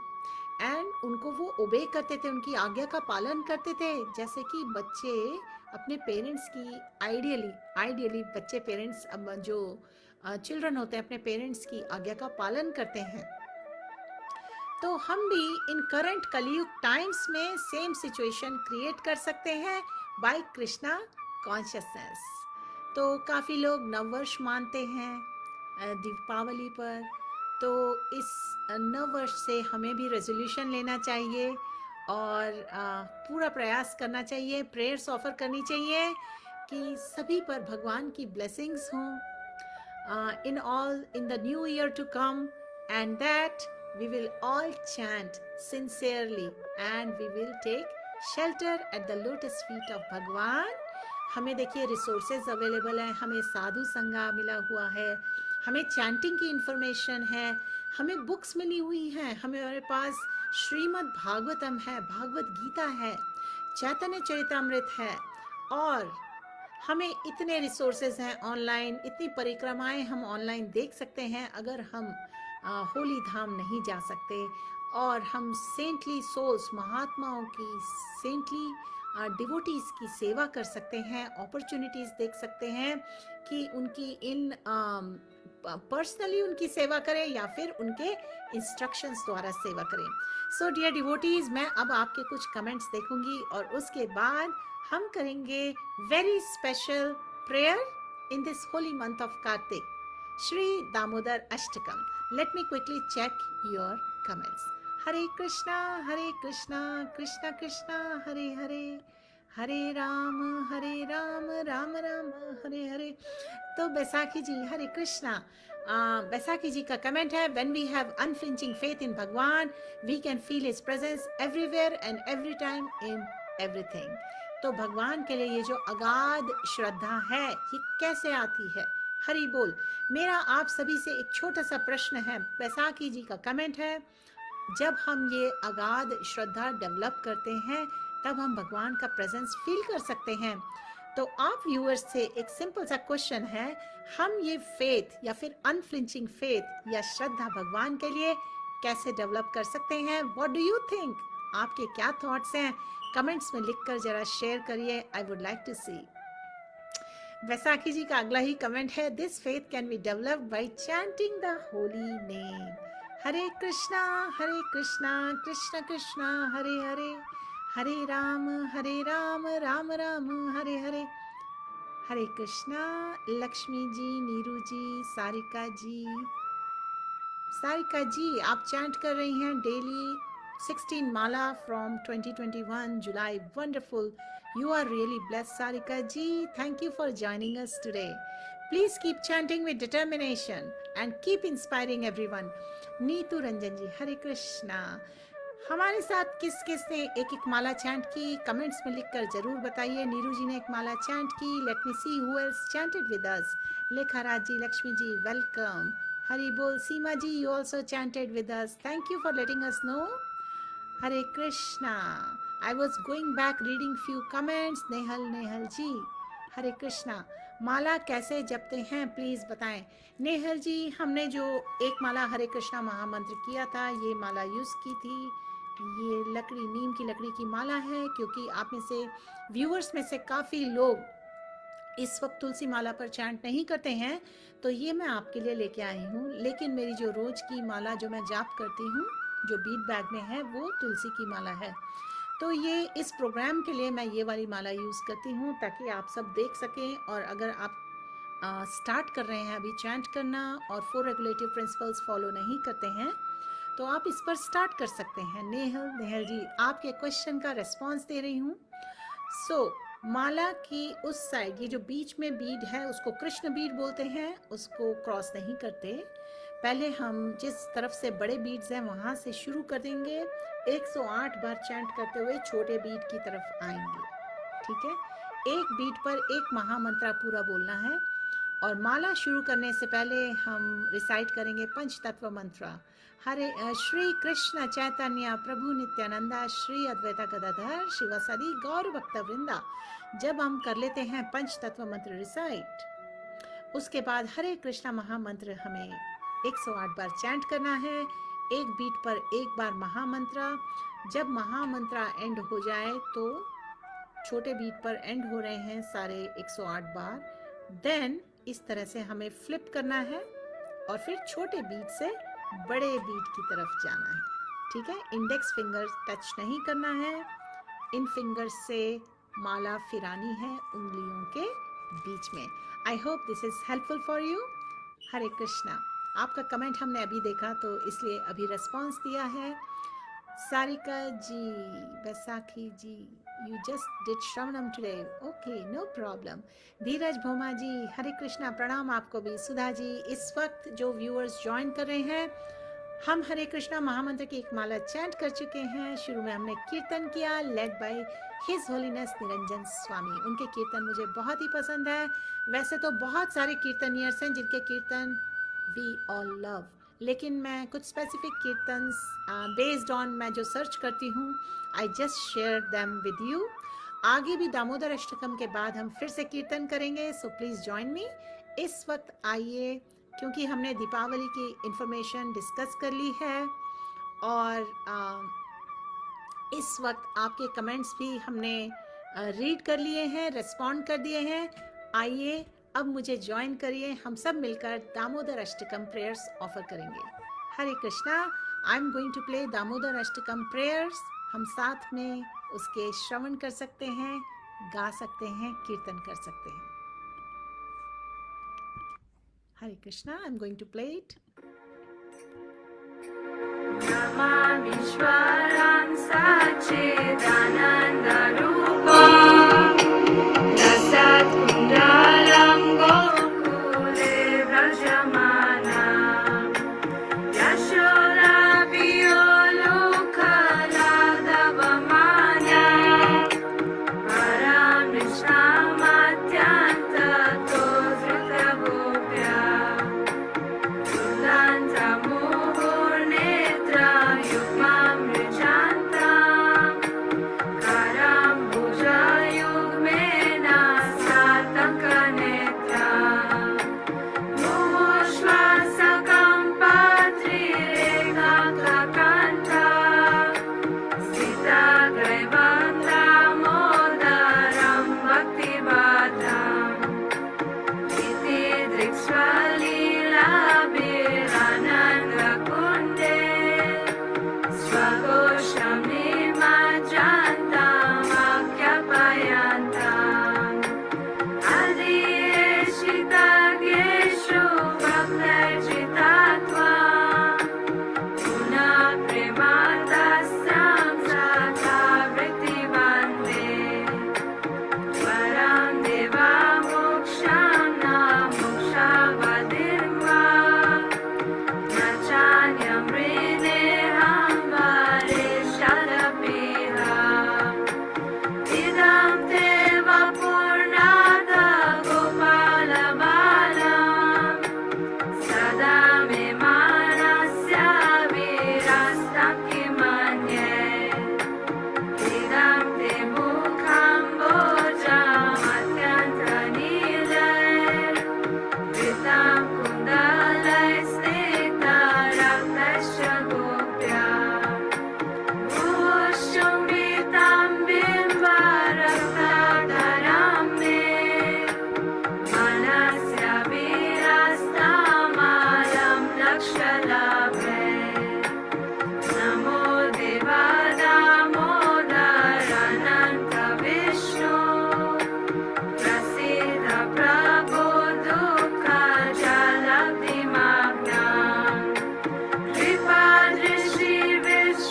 And उनको वो ओबे करते थे, उनकी आज्ञा का पालन करते थे, जैसे कि बच्चे अपने पेरेंट्स की, आइडियली बच्चे पेरेंट्स, अब जो चिल्ड्रन होते हैं अपने पेरेंट्स की आज्ञा का पालन करते हैं. तो हम भी इन करंट कलयुग टाइम्स में सेम सिचुएशन क्रिएट कर सकते हैं बाय कृष्णा कॉन्शियसनेस. तो काफ़ी लोग नववर्ष मानते हैं दीपावली पर. तो इस नववर्ष से हमें भी रेजोल्यूशन लेना चाहिए और पूरा प्रयास करना चाहिए, प्रेयर्स ऑफर करनी चाहिए कि सभी पर भगवान की ब्लेसिंग्स हों in the new year to come, and that we will all chant sincerely and we will take shelter at the lotus feet of Bhagwan. हमें देखिए रिसोर्सेज अवेलेबल हैं, हमें साधु संगा मिला हुआ है, हमें चैंटिंग की इंफॉर्मेशन है, हमें बुक्स मिली हुई हैं, हमारे पास श्रीमद् भागवतम है, भागवत गीता है, चैतन्य चरितामृत है, और हमें इतने रिसोर्सेज हैं ऑनलाइन, इतनी परिक्रमाएं हम ऑनलाइन देख सकते हैं. अगर हम होली धाम नहीं जा सकते और हम सेंटली सोल्स, महात्माओं की, सेंटली डिवोटीज की सेवा कर सकते हैं, अपॉर्चुनिटीज देख सकते हैं कि उनकी इन पर्सनली उनकी सेवा करें या फिर उनके इंस्ट्रक्शंस द्वारा सेवा करें. सो डियर डिवोटीज, मैं अब आपके कुछ कमेंट्स देखूंगी और उसके बाद हम करेंगे very special prayer in this holy month of Kartik, Shri Damodar Ashtakam. Let me quickly check your comments. Hare Krishna Krishna Krishna Hare Hare, Hare Ram Ram Ram Hare Hare. तो बैसाखी जी, हरे कृष्णा. बैसाखी जी का कमेंट है, when we have unflinching faith in Bhagwan, we can feel his presence everywhere and every time in everything. तो भगवान के लिए ये जो अगाध श्रद्धा है ये कैसे आती है? हरि बोल। मेरा आप सभी से एक छोटा सा प्रश्न है, बैसाखी जी का कमेंट है, जब हम ये अगाध श्रद्धा डेवलप करते हैं तब हम भगवान का प्रेजेंस फील कर सकते हैं। तो आप व्यूअर्स से एक सिंपल सा क्वेश्चन है, हम ये फेथ या फिर अनफ्लिंचिंग फेथ या श्रद्धा भगवान के लिए कैसे डेवलप कर सकते हैं? What do you think? आपके क्या थॉट्स हैं? कमेंट्स में लिखकर जरा शेयर करिए, I would like to see. Vaisakhi ji का अगला ही कमेंट है, this faith can be developed by chanting the holy name. Hare Krishna Krishna Krishna Hare Hare, Hare Ram Ram Ram Hare Hare. Hare Krishna. Lakshmi ji, Neeru ji, Sarika ji आप चैंट कर रही हैं डेली 16 माला from 2021 July. Wonderful, you are really blessed, Sarika ji. Thank you for joining us today. Please keep chanting with determination and keep inspiring everyone. Neetu Ranjan ji, Hare Krishna. हमारे साथ किस ने एक माला चैंट की? कमेंट्स में लिखकर जरूर बताइए। नीरू जी ने एक माला चैंट की। Let me see who else chanted with us. लेखा राज जी, लक्ष्मी जी, वेलकम। हरि बोल। सीमा जी, you also chanted with us. Thank you for letting us know. Hare Krishna. I was going back reading few comments. Nehal जी, हरे कृष्णा। माला कैसे जपते हैं प्लीज बताएं। नेहल जी, हमने जो एक माला हरे कृष्णा महामंत्र किया था, ये माला यूज की थी। ये लकड़ी, नीम की लकड़ी की माला है, क्योंकि आप में से व्यूअर्स में से काफी लोग इस वक्त तुलसी माला पर चैंट नहीं करते हैं, तो ये मैं आपके लिए लेके आई हूँ। लेकिन मेरी जो रोज की माला जो मैं जाप करती हूँ, जो बीट बैग में है, वो तुलसी की माला है। तो ये इस प्रोग्राम के लिए मैं ये वाली माला यूज़ करती हूँ, ताकि आप सब देख सकें। और अगर आप स्टार्ट कर रहे हैं अभी चैंट करना और 4 रेगुलेटिव प्रिंसिपल्स फॉलो नहीं करते हैं, तो आप इस पर स्टार्ट कर सकते हैं। नेहल जी, आपके क्वेश्चन का रिस्पॉन्स दे रही हूँ। माला की उस साइड, ये जो बीच में बीड है, उसको कृष्ण बीड बोलते हैं, उसको क्रॉस नहीं करते। पहले हम जिस तरफ से बड़े बीड्स हैं वहां से शुरू कर देंगे। 108 बार चैंट करते हुए छोटे बीड की तरफ आएंगे, ठीक है। एक बीड पर एक महामंत्र पूरा बोलना है। और माला शुरू करने से पहले हम रिसाइट करेंगे पंच तत्व मंत्र। हरे श्री कृष्ण चैतन्य प्रभु नित्यानंदा श्री अद्वैता गदाधर शिवासादि गौर भक्त वृंदा। जब हम कर लेते हैं पंच तत्व मंत्र रिसाइट, उसके बाद हरे कृष्णा महामंत्र हमें 108 बार चैंट करना है। एक बीट पर एक बार महामंत्र। जब महामंत्र एंड हो जाए तो छोटे बीट पर एंड हो रहे हैं सारे 108 बार। देन इस तरह से हमें फ्लिप करना है और फिर छोटे बीट से बड़े बीट की तरफ जाना है, ठीक है। इंडेक्स फिंगर टच नहीं करना है। इन फिंगर से माला फिरानी है उंगलियों के बीच में। I hope this is helpful for you. Hare Krishna. आपका कमेंट हमने अभी देखा तो इसलिए अभी रिस्पॉन्स दिया है। Sarika ji, Baisakhi ji, you just did shravanam today, okay, no problem. Dheeraj Bhoma ji, Hare Krishna, प्रणाम आपको भी। सुधा जी, इस वक्त जो व्यूअर्स ज्वाइन कर रहे हैं, हम हरे कृष्णा महामंत्र की एक माला चैंट कर चुके हैं। शुरू में हमने कीर्तन किया, led by his holiness Niranjan Swami. उनके कीर्तन मुझे बहुत ही पसंद है। वैसे तो बहुत सारे कीर्तनियर्स हैं जिनके कीर्तन वी ऑल लव, लेकिन मैं कुछ स्पेसिफिक कीर्तन्स बेस्ड ऑन मैं जो सर्च करती हूँ, I just share them with you. आगे भी दामोदर अष्टकम के बाद हम फिर से कीर्तन करेंगे, सो प्लीज ज्वाइन मी। इस वक्त आइए, क्योंकि हमने दीपावली की इंफॉर्मेशन डिस्कस कर ली है और इस वक्त आपके कमेंट्स भी हमने रीड कर लिए हैं, रिस्पॉन्ड कर दिए हैं। आइए अब मुझे ज्वाइन करिए, हम सब मिलकर दामोदर अष्टकम प्रेयर्स ऑफर करेंगे। Hare Krishna. I am going to play Damodar Ashtakam prayers. हम साथ में उसके श्रवण कर सकते हैं, गा सकते हैं, कीर्तन कर सकते हैं। Hare Krishna. I am going to play it. नमामीश्वरं सच्चिदानन्दरूपं रसत्कुण्डलं गोकुले व्रजमानं यशोदापियो लोकलाघवमानं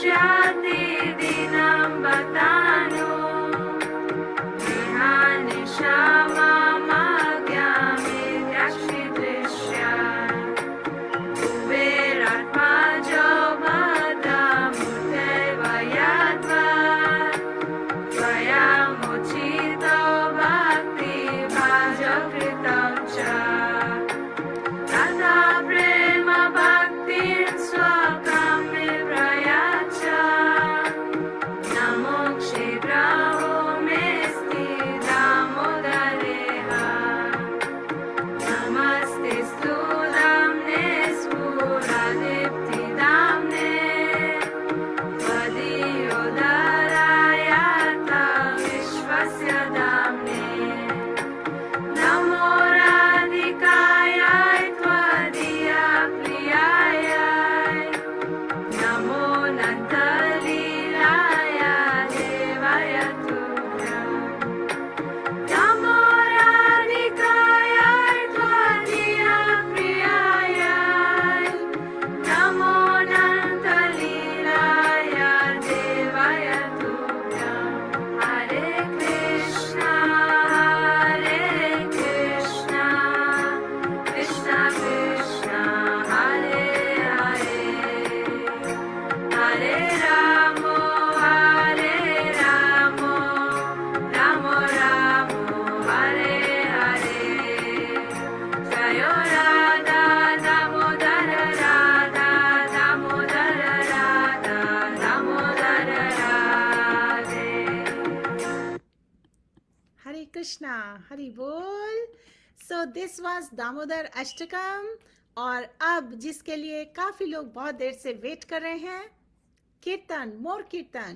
पश्यति दिनं बतानु विहानिशा मामाज्ञामि द्रक्ष्यदृश्या कुबेरात्मजो बद्धमुखैव यद्वा त्वयामुचितो भक्तिभाजकृतं च तथा प्रेम भक्तिं स्वकं विप्रयच्छ नमो क्षेत्रहो मेऽस्ति दामोदरेह नमस्ते स्तुदाम्ने स्फुरदीप्तिदाम्ने त्वदीयोदराय विश्वस्य दाम्ने नमो राधिकायै त्वदीयप्रियायै नमो नन्दलीलाय देवाय तुभ्यम् नमो राधिकायै त्वदीयप्रियायै नमो नन्दलीलाय देवाय तुभ्यम् हरे कृष्णा कृष्ण कृष्ण हरे हरे हरे राम राम राम हरे हरे जय Radha Damodar Radha Damodar Radha Damodar Radhe Hare Krishna, Hari Bol. So this was Damodar Ashtakam. और अब जिसके लिए काफी लोग बहुत देर से वेट कर रहे हैं, कीर्तन, मोर कीर्तन।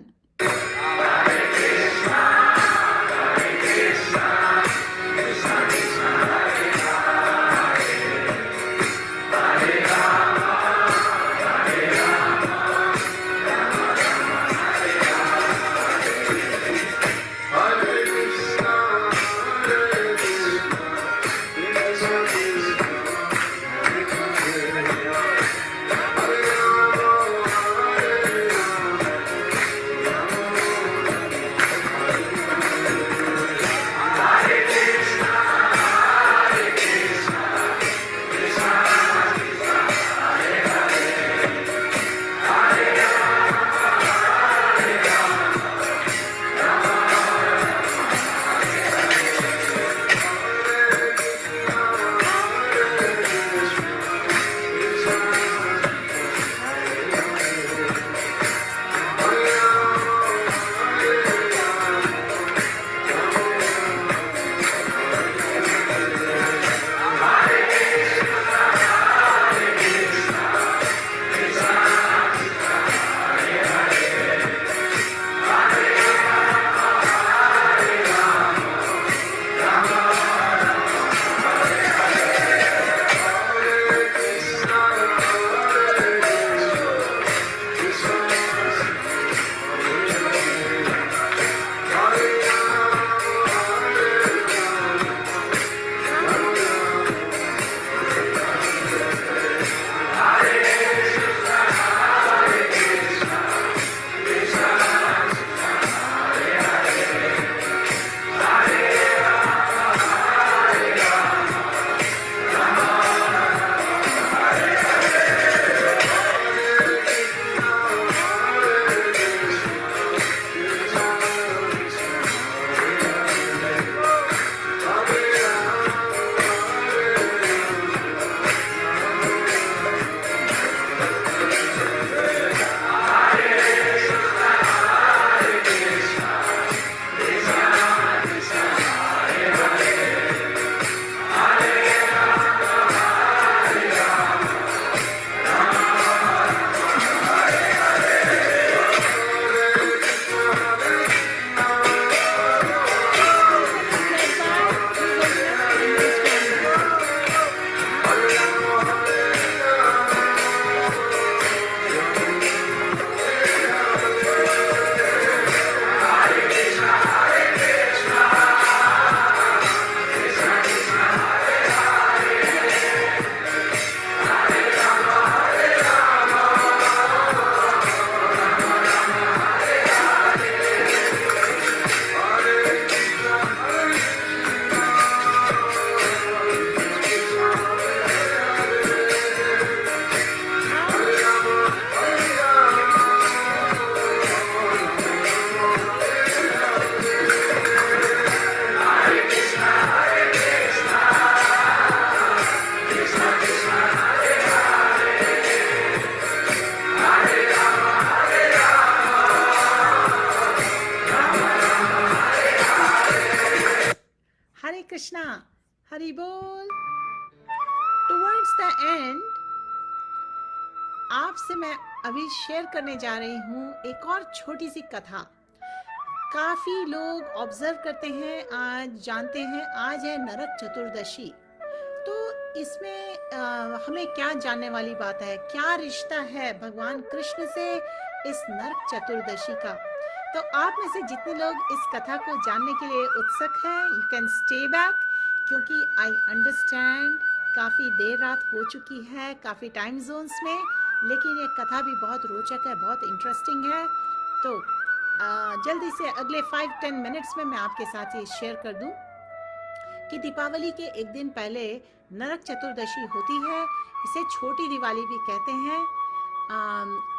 हरि बोल। टुवर्ड्स द एंड आपसे मैं अभी शेयर करने जा रही हूँ एक और छोटी सी कथा। काफी लोग ऑब्जर्व करते हैं, आज जानते हैं आज है नरक चतुर्दशी। तो इसमें हमें क्या जानने वाली बात है, क्या रिश्ता है भगवान कृष्ण से इस नरक चतुर्दशी का। तो आप में से जितने लोग इस कथा को जानने के लिए उत्सुक हैं, यू कैन स्टे बैक, क्योंकि आई अंडरस्टैंड काफ़ी देर रात हो चुकी है काफ़ी टाइम जोन्स में, लेकिन ये कथा भी बहुत रोचक है, बहुत इंटरेस्टिंग है। तो जल्दी से अगले 5-10 मिनट्स में मैं आपके साथ ये शेयर कर दूं कि दीपावली के एक दिन पहले नरक चतुर्दशी होती है। इसे छोटी दिवाली भी कहते हैं।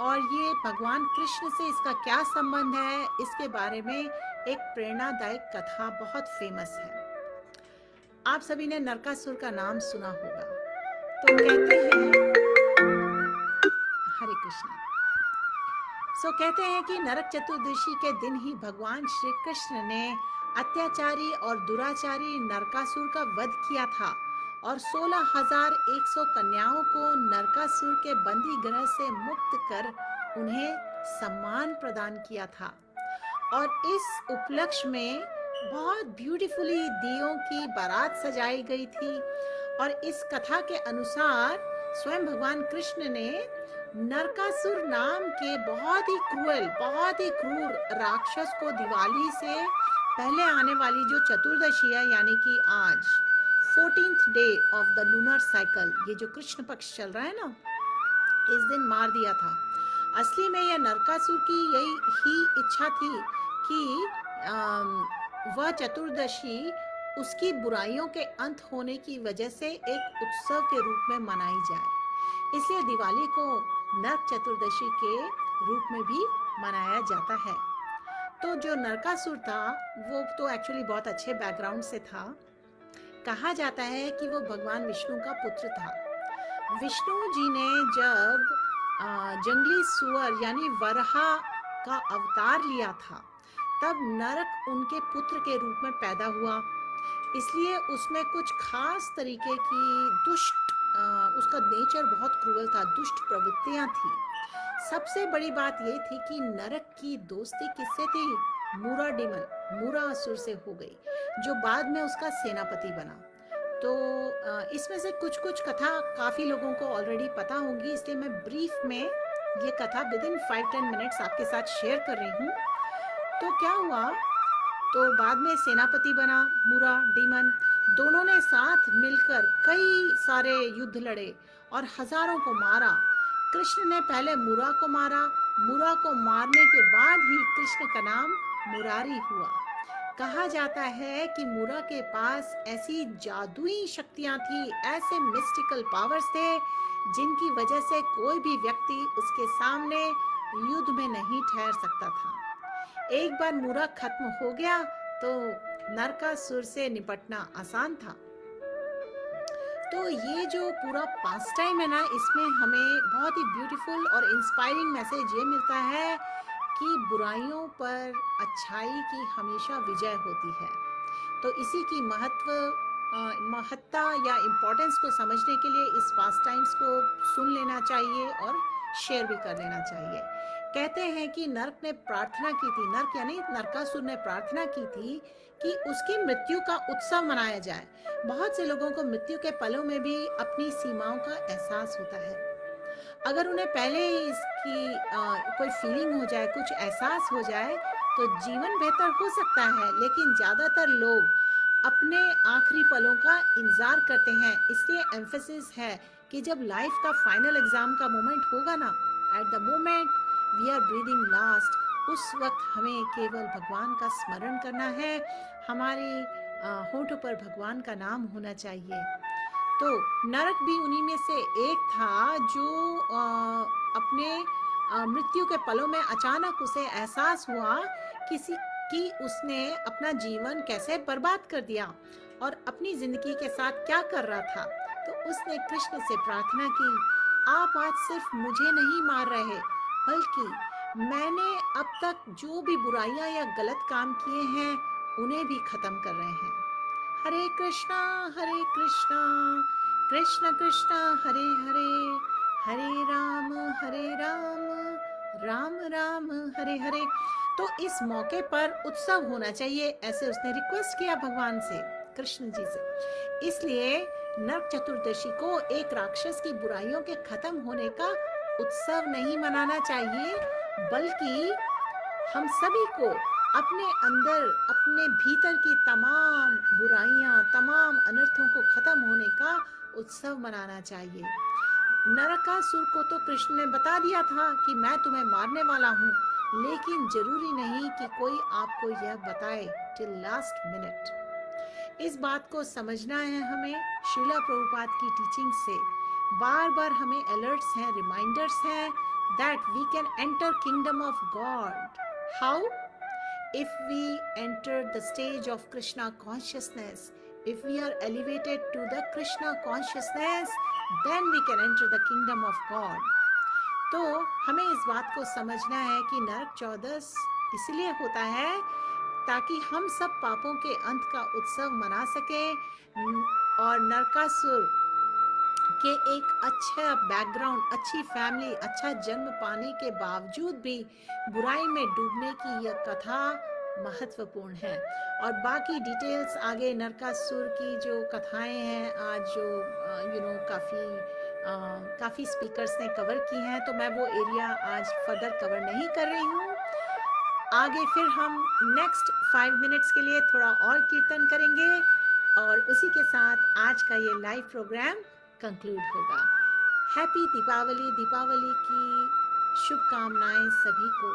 और ये भगवान कृष्ण से इसका क्या संबंध है, इसके बारे में एक प्रेरणादायक कथा बहुत फेमस है। आप सभी ने नरकासुर का नाम सुना होगा। तो कहते हैं, हरे कृष्णा। कहते हैं कि नरक चतुर्दशी के दिन ही भगवान श्री कृष्ण ने अत्याचारी और दुराचारी नरकासुर का वध किया था और 16,100 कन्याओं को नरकासुर के बंदी गृह से मुक्त कर उन्हें सम्मान प्रदान किया था। और इस उपलक्ष्य में बहुत ब्यूटीफुली दियों की बारात सजाई गई थी। और इस कथा के अनुसार स्वयं भगवान कृष्ण ने नरकासुर नाम के बहुत ही क्रूर राक्षस को दिवाली से पहले आने वाली जो चतुर्दशी है, यानी कि आज 14th day of the lunar cycle, ये जो कृष्ण पक्ष चल रहा है ना, इस दिन मार दिया था। असली में यह नरकासुर की यही ही इच्छा थी कि वह चतुर्दशी उसकी बुराइयों के अंत होने की वजह से एक उत्सव के रूप में मनाई जाए। इसलिए दिवाली को नरक चतुर्दशी के रूप में भी मनाया जाता है। तो जो नरकासुर था वो तो एक्चुअली बहुत अच्छे बैकग्राउंड से था। कहा जाता है कि वो भगवान विष्णु का पुत्र था। विष्णु जी ने जब जंगली सुअर यानी वराह का अवतार लिया था, तब नरक उनके पुत्र के रूप में पैदा हुआ। इसलिए उसमें कुछ खास तरीके की उसका नेचर बहुत क्रूअल था, दुष्ट प्रवृत्तियां थी। सबसे बड़ी बात ये थी कि नरक की दोस्ती किससे थी? मूरा डीमन, मूरा असुर से हो गई, जो बाद में उसका सेनापति बना। तो इसमें से कुछ कथा काफी लोगों को ऑलरेडी पता होंगी, इसलिए मैं ब्रीफ में ये कथा विद इन 5-10 मिनट्स आपके साथ शेयर कर रही हूँ। तो क्या हुआ, तो बाद में सेनापति बना मूरा डीमन। दोनों ने साथ मिलकर कई सारे युद्ध लड़े और हजारों को मारा। कृष्ण ने पहले मूरा को मारा। मूरा को मारने के बाद ही कृष्ण का नाम मुरारी हुआ। कहा जाता है कि मूरा के पास ऐसी जादुई शक्तियां थी, ऐसे मिस्टिकल पावर्स थे, जिनकी वजह से कोई भी व्यक्ति उसके सामने युद्ध में नहीं ठहर सकता था। एक बार मूरा खत्म हो गया तो नरकासुर से निपटना आसान था। तो ये जो पूरा पास टाइम है ना, इसमें हमें बहुत ही ब्यूटीफुल और इंस्पायरिंग मैसेज ये मिलता है कि बुराइयों पर अच्छाई की हमेशा विजय होती है। तो इसी की महत्ता या इम्पोर्टेंस को समझने के लिए इस पास टाइम्स को सुन लेना चाहिए और शेयर भी कर लेना चाहिए। कहते हैं कि नरक ने प्रार्थना की थी, नरक यानी नरकासुर ने प्रार्थना की थी कि उसकी मृत्यु का उत्सव मनाया जाए। बहुत से लोगों को मृत्यु के पलों में भी अपनी सीमाओं का एहसास होता है। अगर उन्हें पहले ही इसकी कोई फीलिंग हो जाए, कुछ एहसास हो जाए, तो जीवन बेहतर हो सकता है। लेकिन ज्यादातर लोग अपने आखिरी पलों का इंतजार करते हैं। इसलिए एम्फेसिस है कि जब लाइफ का फाइनल एग्जाम का मोमेंट होगा ना, at the moment we are breathing last, उस वक्त हमें केवल भगवान का स्मरण करना है। हमारे होठों पर भगवान का नाम होना चाहिए। तो नरक भी उन्हीं में से एक था जो अपने मृत्यु के पलों में अचानक उसे एहसास हुआ कि उसने अपना जीवन कैसे बर्बाद कर दिया और अपनी जिंदगी के साथ क्या कर रहा था। तो उसने कृष्ण से प्रार्थना की, आप आज सिर्फ मुझे नहीं मार रहे, बल्कि मैंने अब तक जो भी बुराइयां या गलत काम किए हैं उन्हें भी खत्म कर रहे हैं। हरे कृष्णा कृष्ण कृष्णा हरे हरे, हरे राम राम राम हरे हरे। तो इस मौके पर उत्सव होना चाहिए, ऐसे उसने रिक्वेस्ट किया भगवान से, कृष्ण जी से। इसलिए नरक चतुर्दशी को एक राक्षस की बुराइयों के खत्म होने का उत्सव नहीं मनाना चाहिए, बल्कि हम सभी को अपने अंदर, अपने भीतर की तमाम बुराइयां, तमाम अनर्थों को खत्म होने का उत्सव मनाना चाहिए। नरकासुर को तो कृष्ण ने बता दिया था कि मैं तुम्हें मारने वाला हूँ, लेकिन जरूरी नहीं कि कोई आपको यह बताए टिल लास्ट मिनट। इस बात को समझना है हमें श्रीला प्रभुपाद की टीचिंग से। बार बार हमें अलर्ट्स हैं, रिमाइंडर्स हैं that we can enter kingdom of God. How? If we enter the stage of Krishna consciousness, if we are elevated to the Krishna consciousness, then we can enter the kingdom of God. तो हमें इस बात को समझना है कि नरक चौदस इसलिए होता है ताकि हम सब पापों के अंत का उत्सव मना सकें और नरकासुर के एक अच्छा बैकग्राउंड, अच्छी फैमिली, अच्छा जन्म पाने के बावजूद भी बुराई में डूबने की यह कथा महत्वपूर्ण है। और बाकी डिटेल्स आगे नरकासुर की जो कथाएं हैं आज जो काफ़ी स्पीकर्स ने कवर की हैं, तो मैं वो एरिया आज फर्दर कवर नहीं कर रही हूँ। आगे फिर हम नेक्स्ट 5 मिनट्स के लिए थोड़ा और कीर्तन करेंगे और उसी के साथ आज का ये लाइव प्रोग्राम कंक्लूड होगा। हैप्पी दीपावली, दीपावली की शुभकामनाएं सभी को।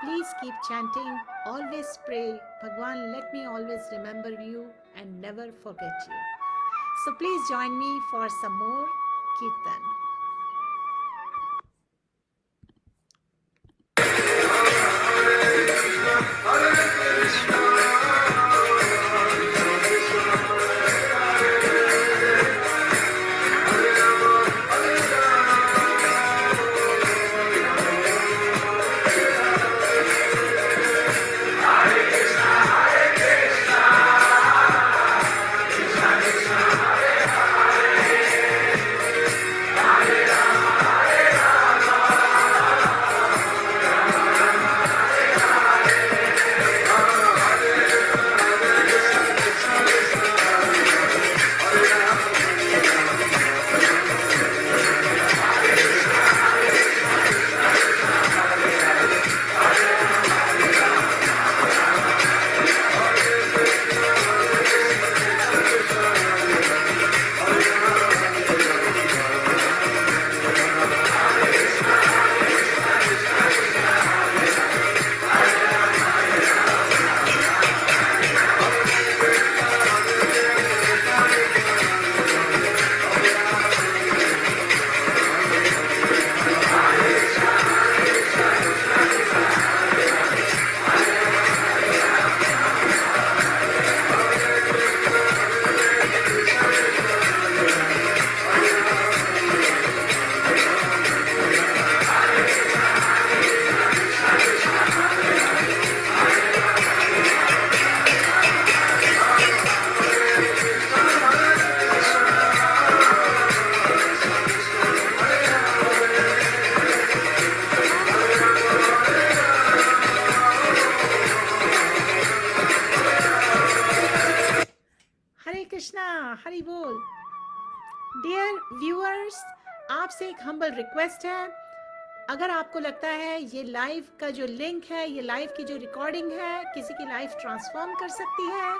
Please keep chanting, always pray, भगवान let me always remember you and never forget you. So please join me for some more kirtan. Hari बोल। डियर व्यूअर्स, आपसे एक हम्बल रिक्वेस्ट है, अगर आपको लगता है ये लाइव का जो लिंक है, ये लाइव की जो रिकॉर्डिंग है किसी की लाइफ ट्रांसफॉर्म कर सकती है,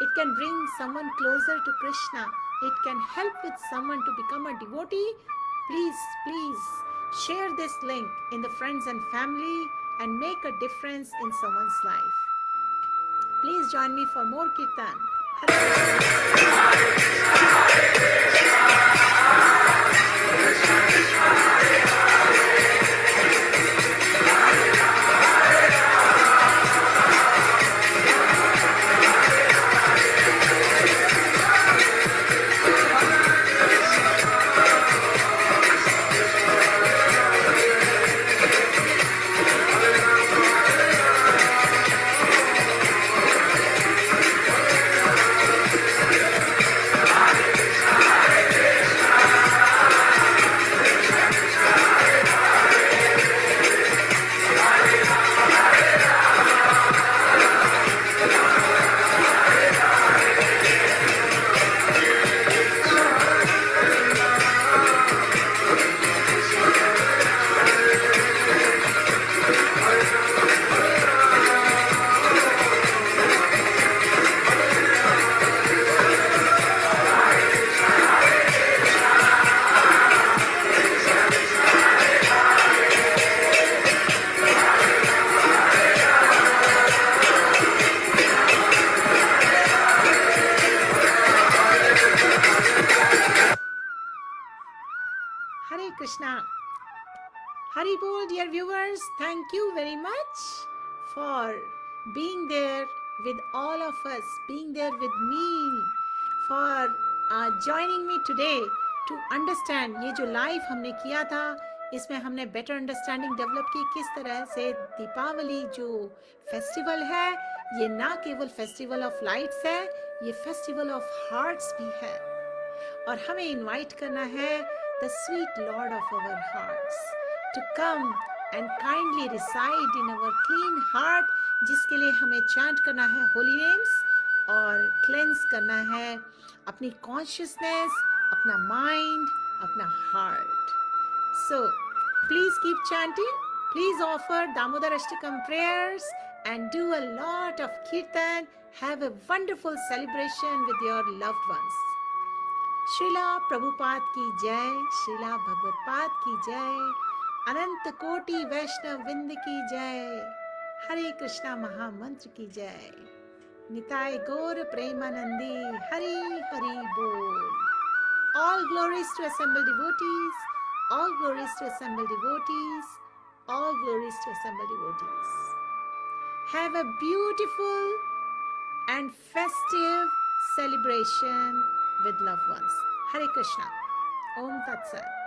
it can bring someone closer to Krishna, it can help with someone to become a devotee, please share this link in the friends and family and make a difference in someone's life. Please join me for more kirtan. listeners, thank you very much for being there with all of us, being there with me, for joining me today to understand ये जो live हमने किया था इसमें हमने better understanding develop की किस तरह से दीपावली जो फेस्टिवल है ये ना केवल फेस्टिवल ऑफ लाइट्स है, ये फेस्टिवल ऑफ हार्ट्स भी है और हमें इनवाइट करना है the sweet lord of our hearts to come and kindly reside in our clean heart, जिसके लिए हमें चैंट करना है होली नेम्स और क्लेंस करना है अपनी कॉन्शियसनेस, अपना माइंड, अपना heart. So please keep chanting, please offer Damodar Ashtakam prayers and do a lot of kirtan. Have a wonderful celebration with your loved ones. Srila Prabhupada की जय, श्रीला भगवतपाद की जय, अनंत कोटि वैष्णव विंद की जय, हरे कृष्णा महामंत्र की जय, निताय गौर प्रेमानंदी, हरि हरि बोल. All glories to assembled devotees, all glories to assembled devotees, all glories to assembled devotees. Have a beautiful and festive celebration with loved ones. Hare Krishna. Om Tat Sat.